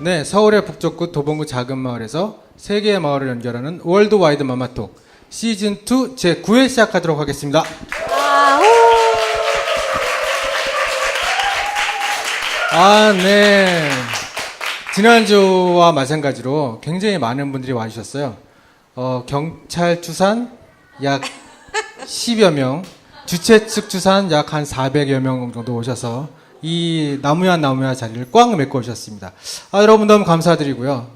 네, 서울의 북쪽구 도봉구 작은 마을에서 세 개의 마을을 연결하는 월드와이드 마마톡 시즌2 제9회 시작하도록 하겠습니다. 네. 지난주와 마찬가지로 굉장히 많은 분들이 와주셨어요. 경찰 추산 약 10여 명, 주최 측 추산 약 한 400여 명 정도 오셔서 이 나무야 자리를 꽉 메꿔 오셨습니다. 여러분 너무 감사드리고요.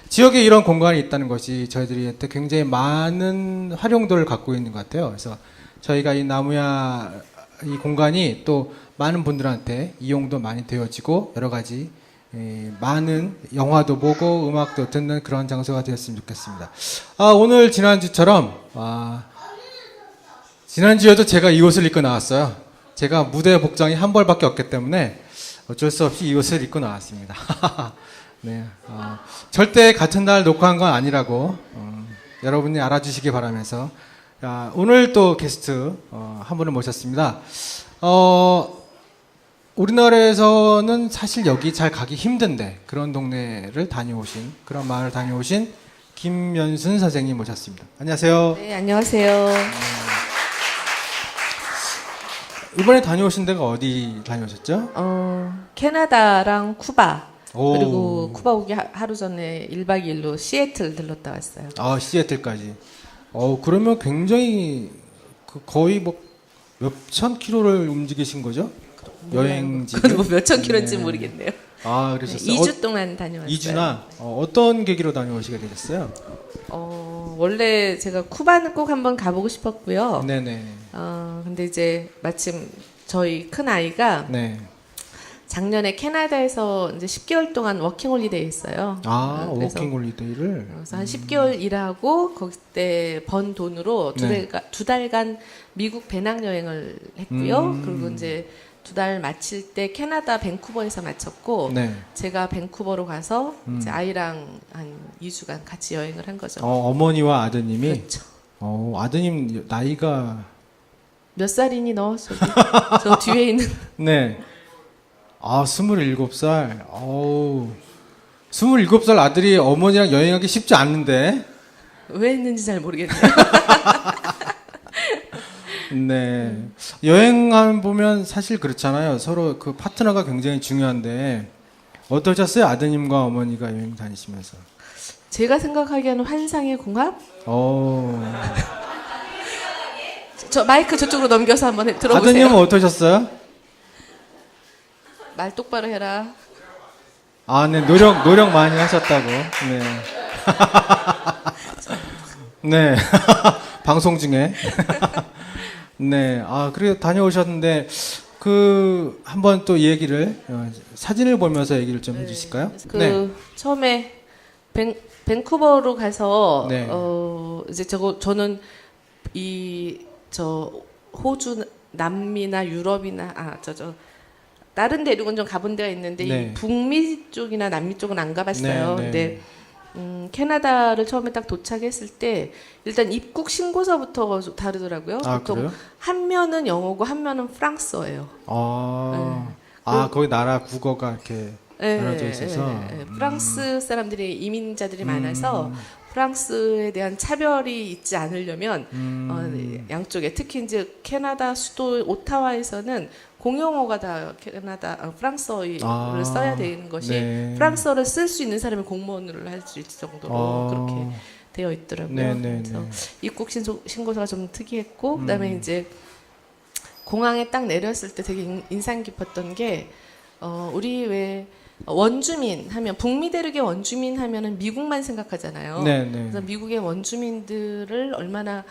지역에 이런 공간이 있다는 것이 저희들한테 굉장히 많은 활용도를 갖고 있는 것 같아요. 그래서 저희가 이 나무야 이 공간이 또 많은 분들한테 이용도 많이 되어지고 여러 가지 많은 영화도 보고 음악도 듣는 그런 장소가 되었으면 좋겠습니다. 오늘 지난주처럼 지난주에도 제가 이 옷을 입고 나왔어요. 제가 무대 복장이 한 벌밖에 없기 때문에 어쩔 수 없이 이 옷을 입고 나왔습니다. 네, 절대 같은 날 녹화한 건 아니라고 여러분이 알아주시기 바라면서 오늘 또 게스트 한 분을 모셨습니다. 우리나라에서는 사실 여기 잘 가기 힘든데 그런 동네를 다녀오신 그런 마을을 다녀오신 김연순 선생님 모셨습니다. 안녕하세요. 네, 안녕하세요. 이번에 다녀오신 데가 어디 다녀오셨죠? 캐나다랑 쿠바. 오. 그리고 쿠바 오기 하루 전에 1박 2일로 시애틀 들렀다 왔어요. 시애틀까지. 그러면 굉장히 거의 뭐 몇천 킬로를 움직이신 거죠? 여행지. 뭐 몇천 킬로인지 모르겠네요. 그러셨어요? 2주 동안 다녀왔어요. 2주나? 어떤 계기로 다녀오시게 되셨어요? 원래 제가 쿠바는 꼭 한번 가보고 싶었고요. 네네. 근데 이제 마침 저희 큰 아이가 네. 작년에 캐나다에서 이제 10개월 동안 워킹홀리데이 했어요. 워킹홀리데이를? 그래서 한 10개월 일하고 그때 번 돈으로 두 달간 미국 배낭여행을 했고요. 그리고 이제 2달 마칠 때 캐나다 밴쿠버에서 마쳤고 네. 제가 밴쿠버로 가서 이제 아이랑 한 2주간 같이 여행을 한 거죠. 어머니와 아드님이? 그렇죠. 아드님 나이가? 몇 살이니 너? 저 뒤에 있는. 네. 27살. 27살 아들이 어머니랑 여행하기 쉽지 않는데. 왜 했는지 잘 모르겠네요. 네. 여행 보면 사실 그렇잖아요. 서로 그 파트너가 굉장히 중요한데 어떠셨어요? 아드님과 어머니가 여행 다니시면서. 제가 생각하기에는 환상의 공합? 저 마이크 저쪽으로 넘겨서 한번 들어보세요. 아드님은 어떠셨어요? 말 똑바로 해라. 네. 노력 많이 하셨다고. 네. 네. 방송 중에. 네. 그래도 다녀오셨는데, 한번 또 얘기를, 사진을 보면서 얘기를 좀 해주실까요? 네. 처음에 밴쿠버로 가서, 네. 이제 저는 호주, 남미나 유럽이나, 다른 대륙은 좀 가본 데가 있는데, 네. 이 북미 쪽이나 남미 쪽은 안 가봤어요. 네, 네. 근데, 캐나다를 처음에 딱 도착했을 때 일단 입국 신고서부터 다르더라고요. 보통 그래요? 한 면은 영어고 한 면은 프랑스어예요. 거기 나라 국어가 이렇게 나눠져 있어서. 프랑스 사람들이 이민자들이 많아서 프랑스에 대한 차별이 있지 않으려면 양쪽에 특히 이제 캐나다 수도 오타와에서는 공용어가 다 프랑스어를 써야 되는 것이 네. 프랑스어를 쓸 수 있는 사람이 공무원을 할 수 있을 정도로 그렇게 되어 있더라고요. 그래서 입국 신고서가 좀 특이했고 그다음에 이제 공항에 딱 내렸을 때 되게 인상 깊었던 게 우리 왜 원주민 하면 북미 대륙의 원주민 하면은 미국만 생각하잖아요. 네. 그래서 미국의 원주민들을 얼마나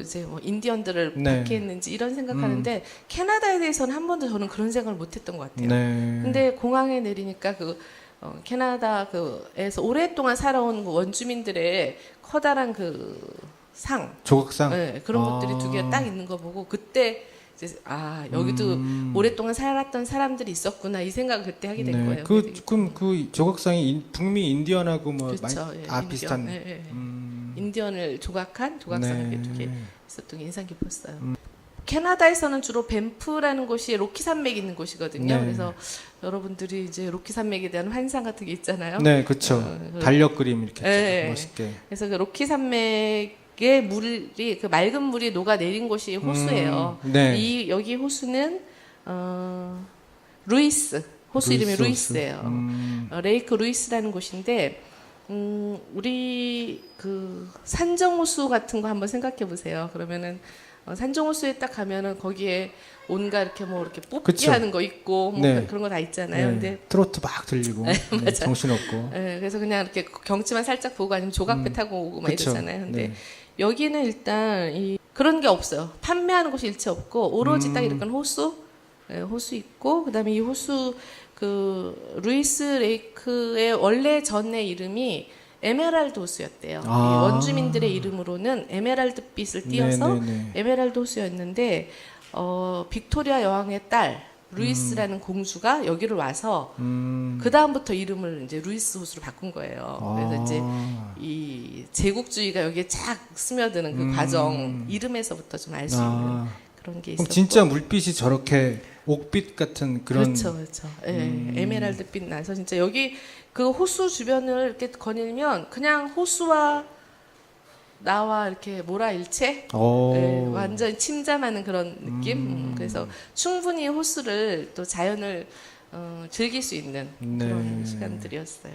이제 뭐 인디언들을 박해했는지 이런 생각하는데 캐나다에 대해서는 한 번도 저는 그런 생각을 못했던 것 같아요. 네. 근데 공항에 내리니까 캐나다에서 오랫동안 살아온 원주민들의 커다란 조각상. 네, 그런 것들이 두 개가 딱 있는 거 보고 그때 이제 여기도 오랫동안 살았던 사람들이 있었구나 이 생각을 그때 하게 된 거예요. 그럼 그 조각상이 북미 인디언하고 뭐 그렇죠. 많이 비슷한. 인디언을 조각한 조각상이 네. 두 개 있었던 게 인상 깊었어요. 캐나다에서는 주로 밴프라는 곳이 로키 산맥이 있는 곳이거든요. 네. 그래서 여러분들이 이제 로키 산맥에 대한 환상 같은 게 있잖아요. 네, 그렇죠. 달력 그림 이렇게 네. 멋있게. 그래서 그 로키 산맥의 물이 그 맑은 물이 녹아 내린 곳이 호수예요. 네. 여기 호수는 루이스 호수 이름이 루이스 루이스예요. 레이크 루이스라는 곳인데 우리 그 산정호수 같은 거 한번 생각해 보세요. 그러면은 산정호수에 딱 가면은 거기에 온갖 이렇게 뭐 이렇게 뽑기 그쵸. 하는 거 있고 뭐 네. 그런 거 다 있잖아요. 네. 근데 트로트 막 들리고 네, 정신없고. 그래서 그냥 이렇게 경치만 살짝 보고 아니면 조각배 타고 오고 막 그쵸. 이러잖아요. 근데 네. 여기는 일단 그런 게 없어요. 판매하는 곳이 일체 없고 오로지 딱 이렇게 호수, 호수 있고 그다음에 이 호수 그 루이스 레이크의 원래 전의 이름이 에메랄드 호수였대요. 이 원주민들의 이름으로는 에메랄드 빛을 띄어서 네네네. 에메랄드 호수였는데 빅토리아 여왕의 딸 루이스라는 공주가 여기를 와서 그 다음부터 이름을 이제 루이스 호수로 바꾼 거예요. 그래서 이제 이 제국주의가 여기에 쫙 스며드는 그 과정 이름에서부터 좀 알 수 있는 그런 게 있었고. 그럼 진짜 물빛이 저렇게 옥빛 같은 그런. 그렇죠, 그렇죠. 에메랄드빛 나서 진짜 여기 그 호수 주변을 이렇게 거닐면 그냥 호수와 나와 이렇게 몰아일체 완전 침잠하는 그런 느낌. 그래서 충분히 호수를 또 자연을 즐길 수 있는 그런 시간들이었어요.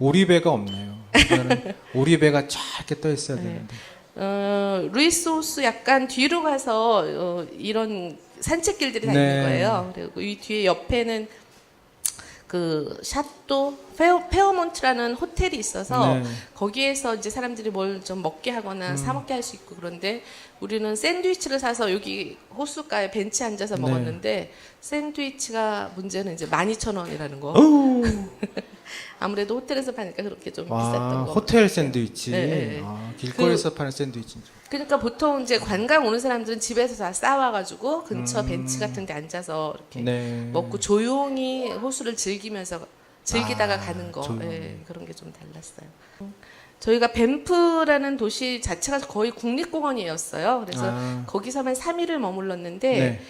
오리배가 없네요. 오리배가 쫙 이렇게 떠 있어야 되는데. 루이스 호수 약간 뒤로 가서 이런 산책길들이 다 있는 거예요. 그리고 이 뒤에 옆에는 그 샤또 페어몬트라는 호텔이 있어서 거기에서 이제 사람들이 뭘 좀 먹게 하거나 사 먹게 할 수 있고 그런데 우리는 샌드위치를 사서 여기 호숫가에 벤치에 앉아서 먹었는데 샌드위치가 문제는 이제 12,000원이라는 거. 아무래도 호텔에서 파니까 그렇게 좀 비쌌던 거. 호텔 샌드위치. 네. 길거리에서 파는 샌드위치. 그러니까 보통 이제 관광 오는 사람들은 집에서 다 싸와가지고 근처 벤치 같은데 앉아서 이렇게 먹고 조용히 호수를 즐기다가 가는 거 그런 게 좀 달랐어요. 저희가 밴프라는 도시 자체가 거의 국립공원이었어요. 그래서 거기서만 3일을 머물렀는데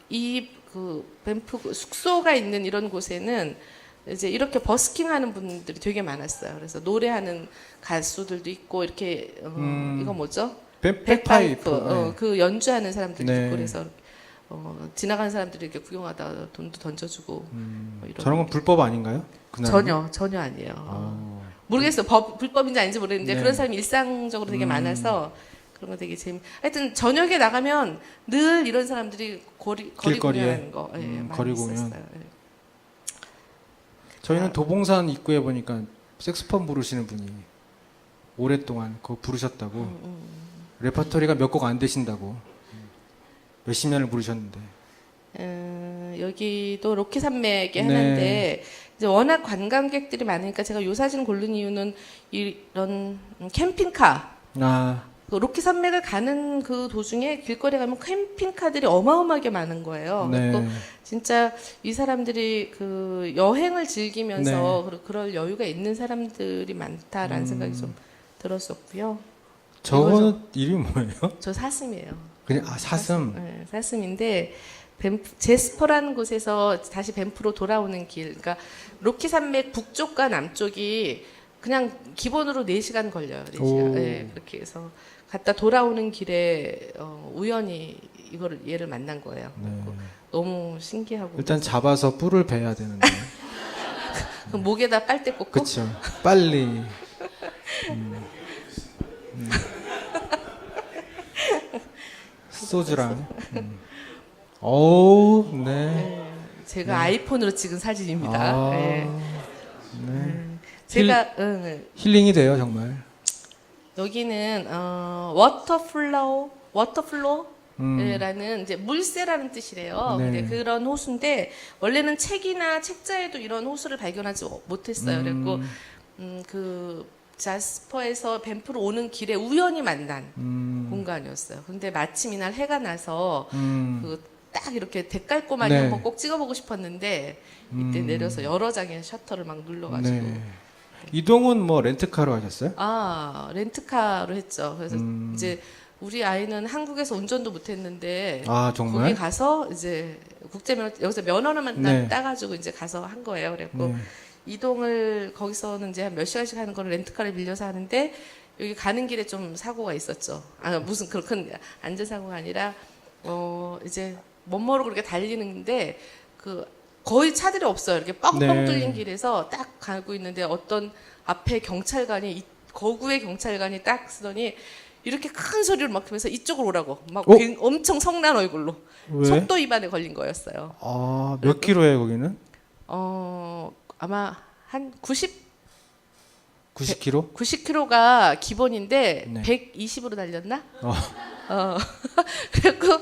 이 그 밴프 숙소가 있는 이런 곳에는 이제 이렇게 버스킹하는 분들이 되게 많았어요. 그래서 노래하는 가수들도 있고 이렇게 이거 뭐죠? 백파이프 그 연주하는 사람들도 있고 그래서 지나가는 사람들이 이렇게 구경하다가 돈도 던져주고 뭐 이런 저런 건 불법 아닌가요? 전혀 아니에요. 모르겠어요. 불법인지 아닌지 모르겠는데 그런 사람이 일상적으로 되게 많아서 그런 거 되게 하여튼 저녁에 나가면 늘 이런 사람들이 거리 공연하는 거 많이 거리 공연. 있었어요. 저희는 도봉산 입구에 보니까 색소폰 부르시는 분이 오랫동안 그거 부르셨다고 레퍼토리가 몇 곡 안 되신다고 몇십 년을 부르셨는데 여기도 로키 산맥에 하는데 이제 워낙 관광객들이 많으니까 제가 요 사진 고른 이유는 이런 캠핑카 그 로키 산맥을 가는 그 도중에 길거리 가면 캠핑카들이 어마어마하게 많은 거예요. 또 진짜 이 사람들이 그 여행을 즐기면서 그럴 여유가 있는 사람들이 많다라는 생각이 좀 들었었고요. 저거는 이름이 뭐예요? 저 사슴이에요. 그냥 사슴. 네, 사슴인데 제스퍼라는 곳에서 다시 밴프로 돌아오는 길. 그러니까 로키 산맥 북쪽과 남쪽이 그냥 기본으로 4시간 걸려요. 4시간. 네, 그렇게 해서 갔다 돌아오는 길에 우연히 얘를 만난 거예요. 너무 신기하고. 일단 잡아서 뿔을 베야 되는데. 그럼 목에다 빨대 꽂고. 그렇죠. 빨리. 소주랑. 제가 아이폰으로 찍은 사진입니다. 제가 힐링이 돼요 정말. 여기는 워터플로우라는 이제 물새라는 뜻이래요. 근데 그런 호수인데 원래는 책이나 책자에도 이런 호수를 발견하지 못했어요. 그리고 그 자스퍼에서 밴프로 오는 길에 우연히 만난 공간이었어요. 근데 마침 이날 해가 나서 딱 이렇게 대깔꼬마니 한번 꼭 찍어보고 싶었는데 이때 내려서 여러 장의 셔터를 막 눌러가지고. 이동은 뭐 렌트카로 하셨어요? 렌트카로 했죠. 그래서 이제 우리 아이는 한국에서 운전도 못했는데 아, 거기 정말? 가서 이제 국제면 여기서 면허만 네. 따가지고 이제 가서 한 거예요. 그래고 네. 이동을 거기서는 이제 한 몇 시간씩 하는 거를 렌트카를 빌려서 하는데 여기 가는 길에 좀 사고가 있었죠. 아, 무슨 그런 안전 사고가 아니라 이제 멋모르고 그렇게 달리는데 그 거의 차들이 없어요. 이렇게 뻥뻥 네. 뚫린 길에서 딱 가고 있는데 어떤 앞에 경찰관이 거구의 경찰관이 딱 쓰더니 이렇게 큰 소리를 막 하면서 이쪽으로 오라고 막 엄청 성난 얼굴로 왜? 속도 위반에 걸린 거였어요. 아, 몇 킬로예요, 거기는? 아마 한 90킬로? 90km가 기본인데 네. 120으로 달렸나? 그래고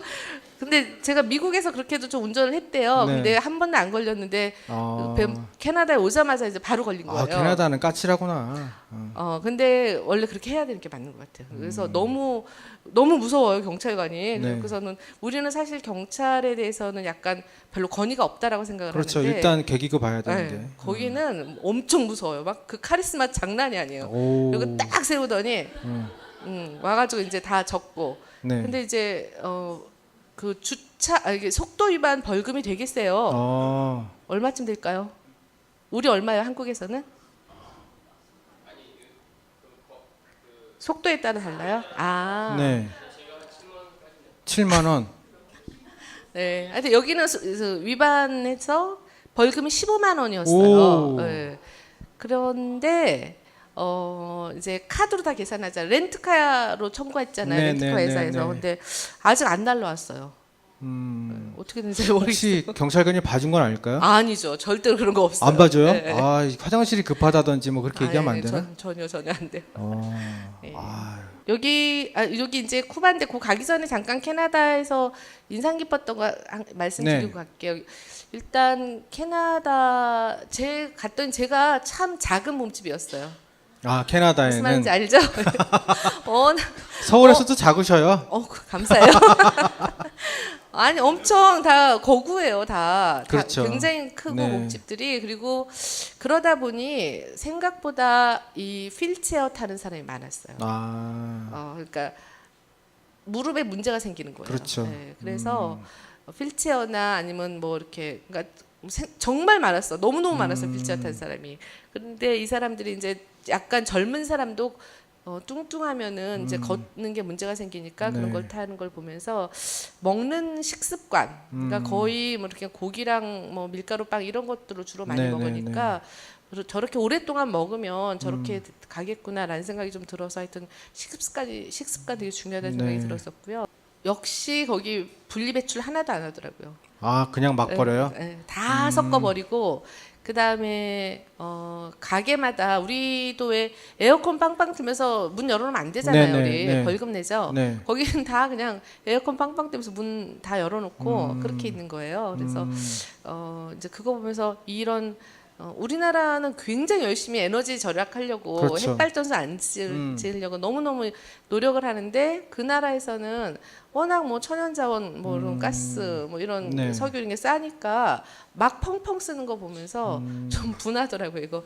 근데 제가 미국에서 그렇게도 좀 운전을 했대요. 네. 근데 한 번도 안 걸렸는데 아, 캐나다에 오자마자 이제 바로 걸린 거예요. 아, 캐나다는 까칠하구나. 근데 원래 그렇게 해야 되는 게 맞는 것 같아요. 그래서 너무 무서워요 경찰관이. 네. 그래서는 우리는 사실 경찰에 대해서는 약간 별로 권위가 없다라고 생각을 그렇죠. 하는데 일단 계기고 봐야 되는데. 네, 거기는 엄청 무서워요. 막 그 카리스마 장난이 아니에요. 오. 그리고 딱 세우더니 와가지고 이제 다 적고. 네. 근데 이제 그 이게 속도 위반 벌금이 되게 세요. 얼마쯤 될까요? 우리 얼마예요 한국에서는? 속도에 따라 달라요? 아. 네. 7만 원. 네. 하여튼 여기는 위반해서 벌금이 15만 원이었어요. 오. 네. 그런데 이제 카드로 다 계산하자. 렌트카로 청구했잖아요. 네, 렌트카 네, 회사에서. 네, 네. 근데 아직 안 날라왔어요. 어떻게 된지 모르겠어요. 혹시 경찰관이 봐준 건 아닐까요? 아니죠. 절대로 그런 거 없어요. 안 봐줘요? 네. 아, 화장실이 급하다든지 뭐 그렇게 얘기하면 안 되나? 전혀 안 돼요. 네. 아, 여기 이제 쿠바인데 그 가기 전에 잠깐 캐나다에서 인상 깊었던 거 말씀드리고 네. 갈게요. 일단 캐나다 제가 참 작은 몸집이었어요. 아, 무슨 캐나다에는 말인지 알죠? 서울에서도 작으셔요. 감사해요. 아니 엄청 다 거구예요. 다 그렇죠. 굉장히 크고 네. 몸집들이. 그리고 그러다 보니 생각보다 이 휠체어 타는 사람이 많았어요. 그러니까 무릎에 문제가 생기는 거예요. 그렇죠. 네, 그래서 휠체어나 아니면 뭐 이렇게 그러니까 정말 많았어. 너무너무 많았어. 휠체어 타는 사람이. 그런데 이 사람들이 이제 약간 젊은 사람도 뚱뚱하면은 이제 걷는 게 문제가 생기니까 그런 네. 걸 타는 걸 보면서 먹는 식습관, 그러니까 거의 뭐 이렇게 고기랑 뭐 밀가루빵 이런 것들을 주로 많이 네, 먹으니까 저렇게 오랫동안 먹으면 저렇게 가겠구나라는 생각이 좀 들어서 하여튼 식습관 되게 중요하다는 생각이 네. 들었었고요. 역시 거기 분리배출 하나도 안 하더라고요. 아, 그냥 막 버려요? 네, 다 섞어버리고 그 다음에 가게마다 우리도 왜 에어컨 빵빵 틀면서 문 열어놓으면 안 되잖아요. 네, 네, 우리 네. 벌금 내죠. 네. 거기는 다 그냥 에어컨 빵빵 뜨면서 문 다 열어놓고 그렇게 있는 거예요. 그래서 이제 그거 보면서 이런 우리나라는 굉장히 열심히 에너지 절약하려고 그렇죠. 햇발전소 안 지으려고 너무너무 노력을 하는데 그 나라에서는 워낙 뭐 천연자원 뭐 이런 가스 뭐 이런 네. 석유 이런 게 싸니까 막 펑펑 쓰는 거 보면서 좀 분하더라고요. 이거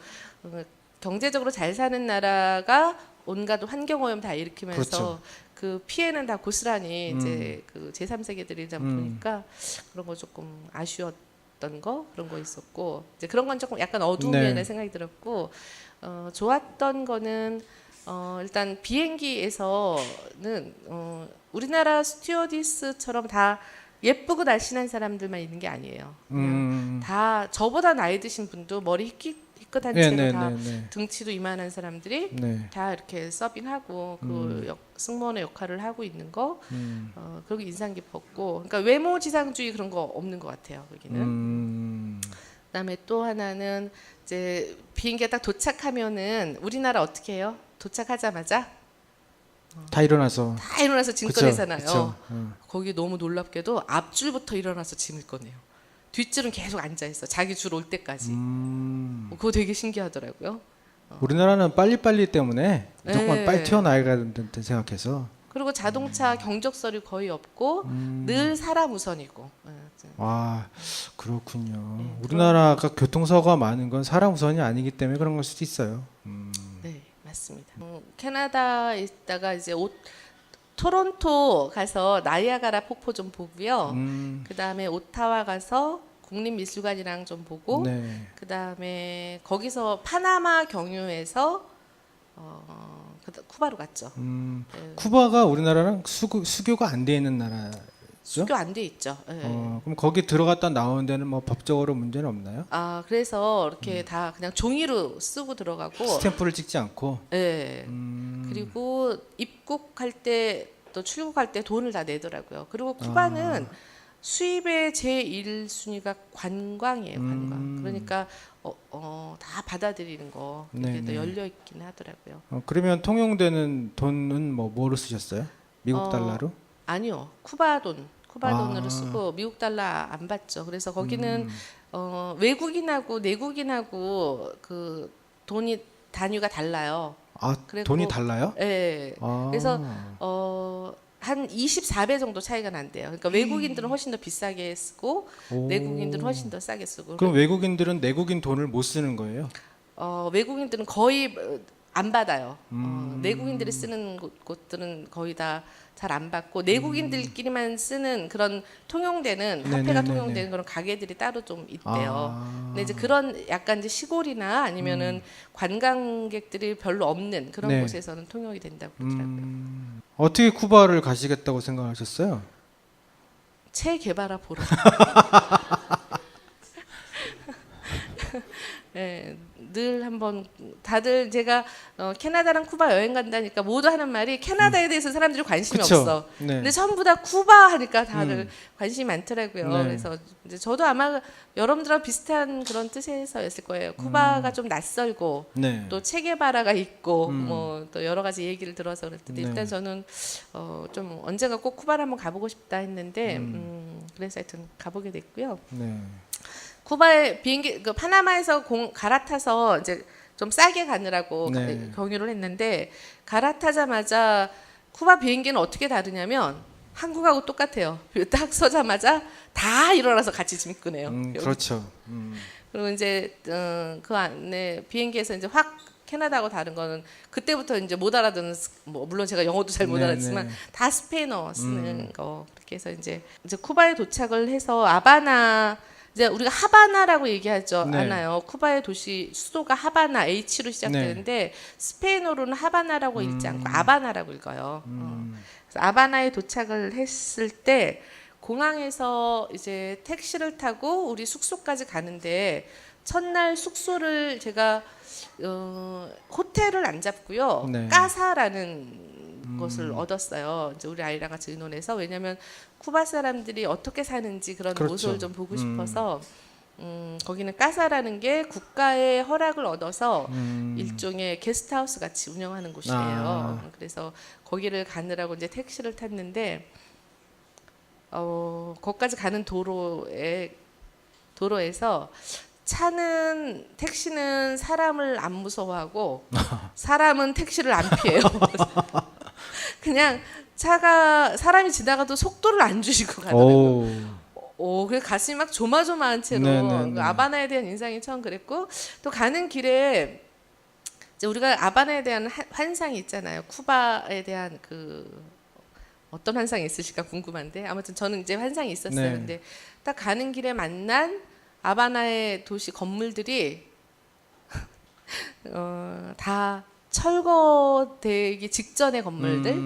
경제적으로 잘 사는 나라가 온갖 환경오염 다 일으키면서 그렇죠. 그 피해는 다 고스란히 이제 그 제3세계들이다 보니까 그런 거 조금 아쉬웠던 거 그런 거 있었고 이제 그런 건 조금 약간 어두운 네. 면에 생각이 들었고 좋았던 거는 일단 비행기에서는 우리나라 스튜어디스처럼 다 예쁘고 날씬한 사람들만 있는 게 아니에요. 그냥 다 저보다 나이 드신 분도 머리 희끗한 채로 네, 다 네, 네. 등치도 이만한 사람들이 네. 다 이렇게 서빙하고 그 승무원의 역할을 하고 있는 거 그런 게 인상 깊었고 그러니까 외모 지상주의 그런 거 없는 것 같아요 여기는. 그다음에 또 하나는 이제 비행기가 딱 도착하면은 우리나라 어떻게 해요? 도착하자마자 다 일어나서. 다 일어나서 짐 그쵸, 꺼내잖아요. 그쵸. 거기 너무 놀랍게도 앞줄부터 일어나서 짐을 꺼내요. 뒷줄은 계속 앉아 있어. 자기 줄 올 때까지. 그거 되게 신기하더라고요. 우리나라는 빨리빨리 때문에 무조건 네. 빨리 튀어나와야 된다 생각해서. 그리고 자동차 경적설이 거의 없고 늘 사람 우선이고. 와, 그렇군요. 네, 우리나라가 교통사고가 많은 건 사람 우선이 아니기 때문에 그런 걸 수도 있어요. 네, 맞습니다. 캐나다에 있다가 이제 토론토 가서 나이아가라 폭포 좀 보고요. 그 다음에 오타와 가서 국립미술관이랑 좀 보고, 네. 그 다음에 거기서 파나마 경유해서 쿠바로 갔죠. 네. 쿠바가 우리나라랑 수교가 안 돼 있는 나라죠? 수교 안 돼 있죠. 네. 그럼 거기 들어갔다 나오는 데는 뭐 법적으로 문제는 없나요? 아 그래서 이렇게 다 그냥 종이로 쓰고 들어가고, 스탬프를 찍지 않고. 네. 그리고 입국할 때 또 출국할 때 돈을 다 내더라고요. 그리고 쿠바는 수입의 제1순위가 관광이에요. 관광. 그러니까 다 받아들이는 거 되게 더 열려 있긴 하더라고요. 그러면 통용되는 돈은 뭐로 쓰셨어요? 미국 달러로? 아니요. 쿠바 돈으로 쓰고 미국 달러 안 받죠. 그래서 거기는 외국인하고 내국인하고 그 돈이 단위가 달라요. 그리고, 돈이 달라요? 네. 그래서 한 24배 정도 차이가 난대요. 그러니까 외국인들은 훨씬 더 비싸게 쓰고 내국인들은 훨씬 더 싸게 쓰고. 그럼 외국인들은 내국인 돈을 못 쓰는 거예요? 외국인들은 거의 안 받아요. 내국인들이 쓰는 곳들은 거의 다 잘 안 받고 내국인들끼리만 쓰는 그런 통용되는 화폐가 통용되는 그런 가게들이 따로 좀 있대요. 근데 이제 그런 약간 이제 시골이나 아니면은 관광객들이 별로 없는 그런 곳에서는 통용이 된다고 그러더라고요. 어떻게 쿠바를 가시겠다고 생각하셨어요? 체 게바라 보러. 네, 늘 한번 다들 제가 캐나다랑 쿠바 여행 간다니까 모두 하는 말이 캐나다에 대해서 사람들이 관심이 그쵸. 없어. 네. 근데 전부 다 쿠바 하니까 다들 관심이 많더라고요. 네. 그래서 이제 저도 아마 여러분들하고 비슷한 그런 뜻에서였을 거예요. 쿠바가 좀 낯설고 네. 또 체게바라가 있고 뭐 또 여러 가지 얘기를 들어서 그랬는데 네. 일단 저는 좀 언젠가 꼭 쿠바를 한번 가보고 싶다 했는데 그래서 하여튼 가보게 됐고요. 네. 쿠바에 비행기 그 파나마에서 갈아타서 이제 좀 싸게 가느라고 네. 경유를 했는데 갈아타자마자 쿠바 비행기는 어떻게 다르냐면 한국하고 똑같아요. 딱 서자마자 다 일어나서 같이 짐 꺼내요. 그렇죠. 그리고 이제 그 안에 비행기에서 이제 확 캐나다하고 다른 거는 그때부터 이제 못 알아듣는 뭐 물론 제가 영어도 잘 못 네, 알아듣지만 네. 다 스페인어 쓰는 거 그렇게 해서 이제 쿠바에 도착을 해서 아바나 이제 우리가 하바나라고 얘기하죠. 네. 않아요. 쿠바의 도시 수도가 하바나 H로 시작되는데 스페인어로는 하바나라고 읽지 않고 아바나라고 읽어요. 그래서 아바나에 도착을 했을 때 공항에서 이제 택시를 타고 우리 숙소까지 가는데 첫날 숙소를 제가 호텔을 안 잡고요. 네. 까사라는 것을 얻었어요. 이제 우리 아이랑 같이 의논해서 왜냐하면 쿠바 사람들이 어떻게 사는지 그런 그렇죠. 모습을 좀 보고 싶어서 거기는 까사라는 게 국가의 허락을 얻어서 일종의 게스트하우스 같이 운영하는 곳이에요. 그래서 거기를 가느라고 이제 택시를 탔는데 거기까지 가는 도로에서 택시는 사람을 안 무서워하고 사람은 택시를 안 피해요. 그냥 사람이 지나가도 속도를 안 주시고 가더라고요. 그래서 가슴이 막 조마조마한 채로 그 아바나에 대한 인상이 처음 그랬고 또 가는 길에 이제 우리가 아바나에 대한 환상이 있잖아요. 쿠바에 대한 어떤 환상이 있으실까 궁금한데 아무튼 저는 이제 환상이 있었어요. 네. 근데 딱 가는 길에 만난 아바나의 도시 건물들이 다 철거되기 직전의 건물들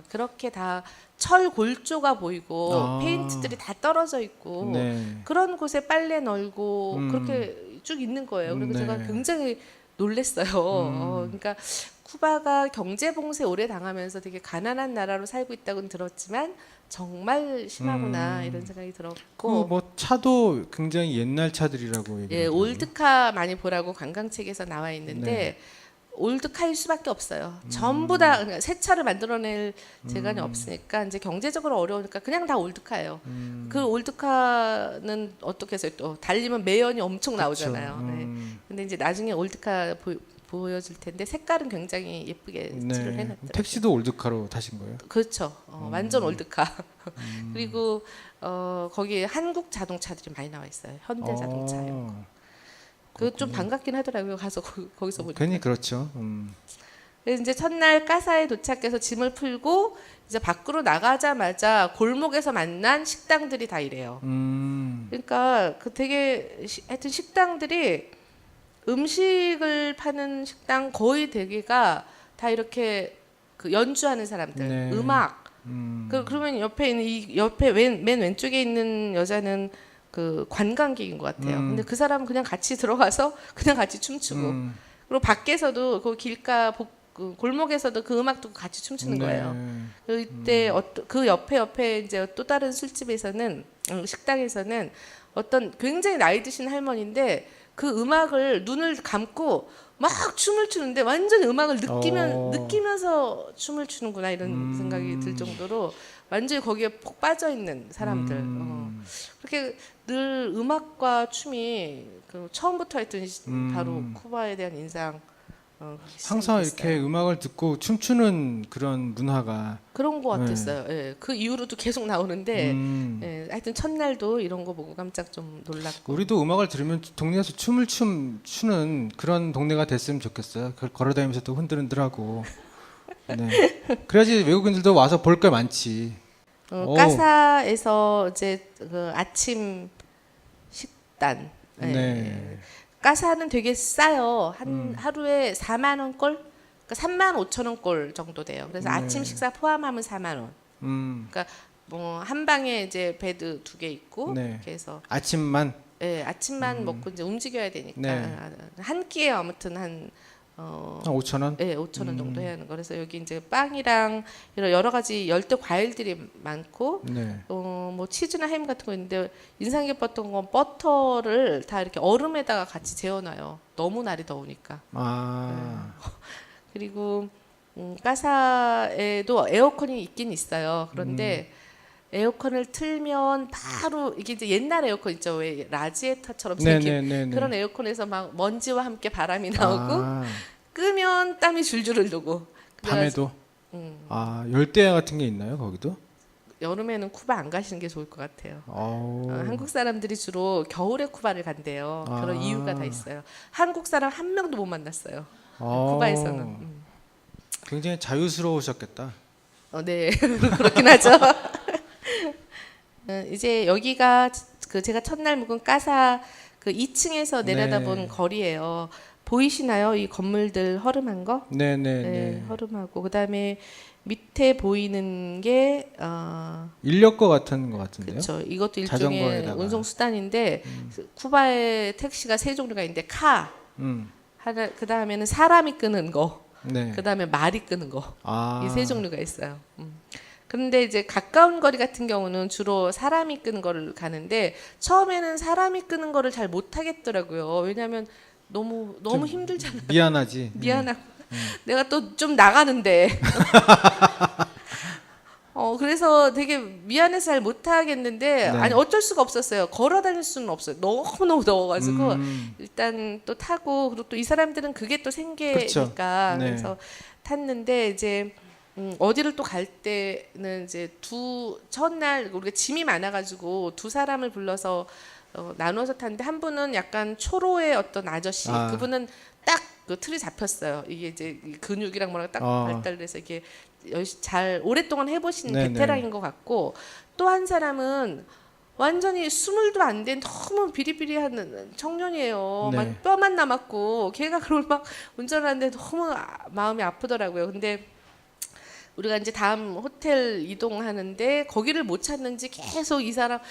그렇게 다 철 골조가 보이고 페인트들이 다 떨어져 있고 그런 곳에 빨래 널고 그렇게 쭉 있는 거예요. 그리고 제가 굉장히 놀랬어요. 그러니까 쿠바가 경제 봉쇄 오래 당하면서 되게 가난한 나라로 살고 있다고는 들었지만 정말 심하구나 이런 생각이 들었고 뭐 차도 굉장히 옛날 차들이라고 얘기해요. 예, 올드카 많이 보라고 관광책에서 나와 있는데 올드카일 수밖에 없어요. 전부 다 그러니까 새 차를 만들어낼 재간이 없으니까 이제 경제적으로 어려우니까 그냥 다 올드카예요. 그 올드카는 어떻게 해서 또 달리면 매연이 엄청 나오잖아요. 네. 근데 이제 나중에 올드카 보여줄 텐데 색깔은 굉장히 예쁘게 칠을 해놨더라고요. 택시도 올드카로 타신 거예요? 그렇죠. 완전 올드카. 그리고 거기에 한국 자동차들이 많이 나와 있어요. 현대 자동차요. 그 좀 반갑긴 하더라고요. 가서 거기서 보니까. 괜히 그렇죠. 그래서 이제 첫날 까사에 도착해서 짐을 풀고 이제 밖으로 나가자마자 골목에서 만난 식당들이 다 이래요. 그러니까 그 되게 하여튼 식당들이 음식을 파는 식당 거의 대개가 다 이렇게 그 연주하는 사람들, 네. 음악. 그러면 옆에 있는 이 옆에 맨 왼쪽에 있는 여자는 그 관광객인 것 같아요. 근데 그 사람은 그냥 같이 들어가서 그냥 같이 춤추고 그리고 밖에서도 그 길가 그 골목에서도 그 음악 듣고 같이 춤추는 거예요. 그때 그 옆에 이제 또 다른 술집에서는 식당에서는 어떤 굉장히 나이 드신 할머니인데 그 음악을 눈을 감고 막 춤을 추는데 완전히 음악을 느끼면서 춤을 추는구나 이런 생각이 들 정도로 완전히 거기에 폭 빠져 있는 사람들. 그렇게 늘 음악과 춤이 그 처음부터 했던 바로 쿠바에 대한 인상. 항상 있어요. 이렇게 음악을 듣고 춤추는 그런 문화가 그런 것 같았어요. 예, 그 이후로도 계속 나오는데 예, 하여튼 첫날도 이런 거 보고 깜짝 좀 놀랐고. 우리도 음악을 들으면 동네에서 춤을 추는 그런 동네가 됐으면 좋겠어요. 걸어다니면서 또 흔들흔들하고. 네. 그래야지 외국인들도 와서 볼 게 많지. 까사에서 이제 그 아침 식단. 예. 네. 까사는 되게 싸요. 한 하루에 4만 원꼴, 그러니까 3만 5천 원꼴 정도 돼요. 그래서 네. 아침 식사 포함하면 4만 원. 그러니까 뭐 한 방에 이제 베드 2개 있고 네. 이렇게 해서 아침만. 예, 아침만 먹고 이제 움직여야 되니까 네. 한 끼에 아무튼 한 한 5천 원? 예, 5천 원 정도 해야 하는 거. 그래서 여기 이제 빵이랑 이런 여러 가지 열대 과일들이 많고 네. 뭐 치즈나 햄 같은 거 있는데 인상 깊었던 건 버터를 다 이렇게 얼음에다가 같이 재워놔요. 너무 날이 더우니까. 아. 그리고 까사에도 에어컨이 있긴 있어요. 그런데 에어컨을 틀면 바로 이게 이제 옛날 에어컨 있죠. 왜 라지에타처럼 생긴 네네네. 그런 에어컨에서 막 먼지와 함께 바람이 나오고 아, 끄면 땀이 줄줄 흐르고. 밤에도. 아, 열대야 같은 게 있나요, 거기도? 여름에는 쿠바 안 가시는 게 좋을 것 같아요. 어. 한국 사람들이 주로 겨울에 쿠바를 간대요. 그런 아. 이유가 다 있어요. 한국 사람 한 명도 못 만났어요. 어. 쿠바에서는. 굉장히 자유스러우셨겠다. 네, 그렇긴 하죠. 이제 여기가 그 제가 첫날 묵은 까사 그 2층에서 내려다본 네. 거리예요. 보이시나요? 이 건물들 허름한 거? 네네네. 네, 허름하고 그다음에 밑에 보이는 게 인력거 같은 것 같은데요? 그렇죠. 이것도 일종의 자전거에다가. 운송 수단인데 쿠바의 택시가 세 종류가 있는데 카 하나 그 다음에는 사람이 끄는 거, 네. 그 다음에 말이 끄는 거. 아. 이 세 종류가 있어요. 그런데 이제 가까운 거리 같은 경우는 주로 사람이 끄는 거를 가는데 처음에는 사람이 끄는 거를 잘 못 하겠더라고요. 왜냐하면 너무 좀 힘들잖아요. 미안하지. 미안하고 내가 또 좀 나가는데 그래서 되게 미안해서 잘 못하겠는데 네. 아니 어쩔 수가 없었어요. 걸어 다닐 수는 없어요. 너무너무 더워가지고 일단 또 타고 그리고 또 이 사람들은 그게 또 생계니까 그렇죠. 네. 그래서 탔는데 이제 어디를 또 갈 때는 이제 첫날 우리가 짐이 많아가지고 두 사람을 불러서 나눠서 탔는데 한 분은 약간 초로의 어떤 아저씨 그분은 딱 그 틀이 잡혔어요. 이게 이제 이 근육이랑 뭐랑 딱 발달돼서 이게 잘 오랫동안 해보신 네네. 베테랑인 것 같고 또 한 사람은 완전히 스물도 안 된 너무 비리비리한 청년이에요. 네. 막 뼈만 남았고 걔가 그걸 막 운전하는데 너무 마음이 아프더라고요. 근데 우리가 이제 다음 호텔 이동하는데 거기를 못 찾는지 계속 이 사람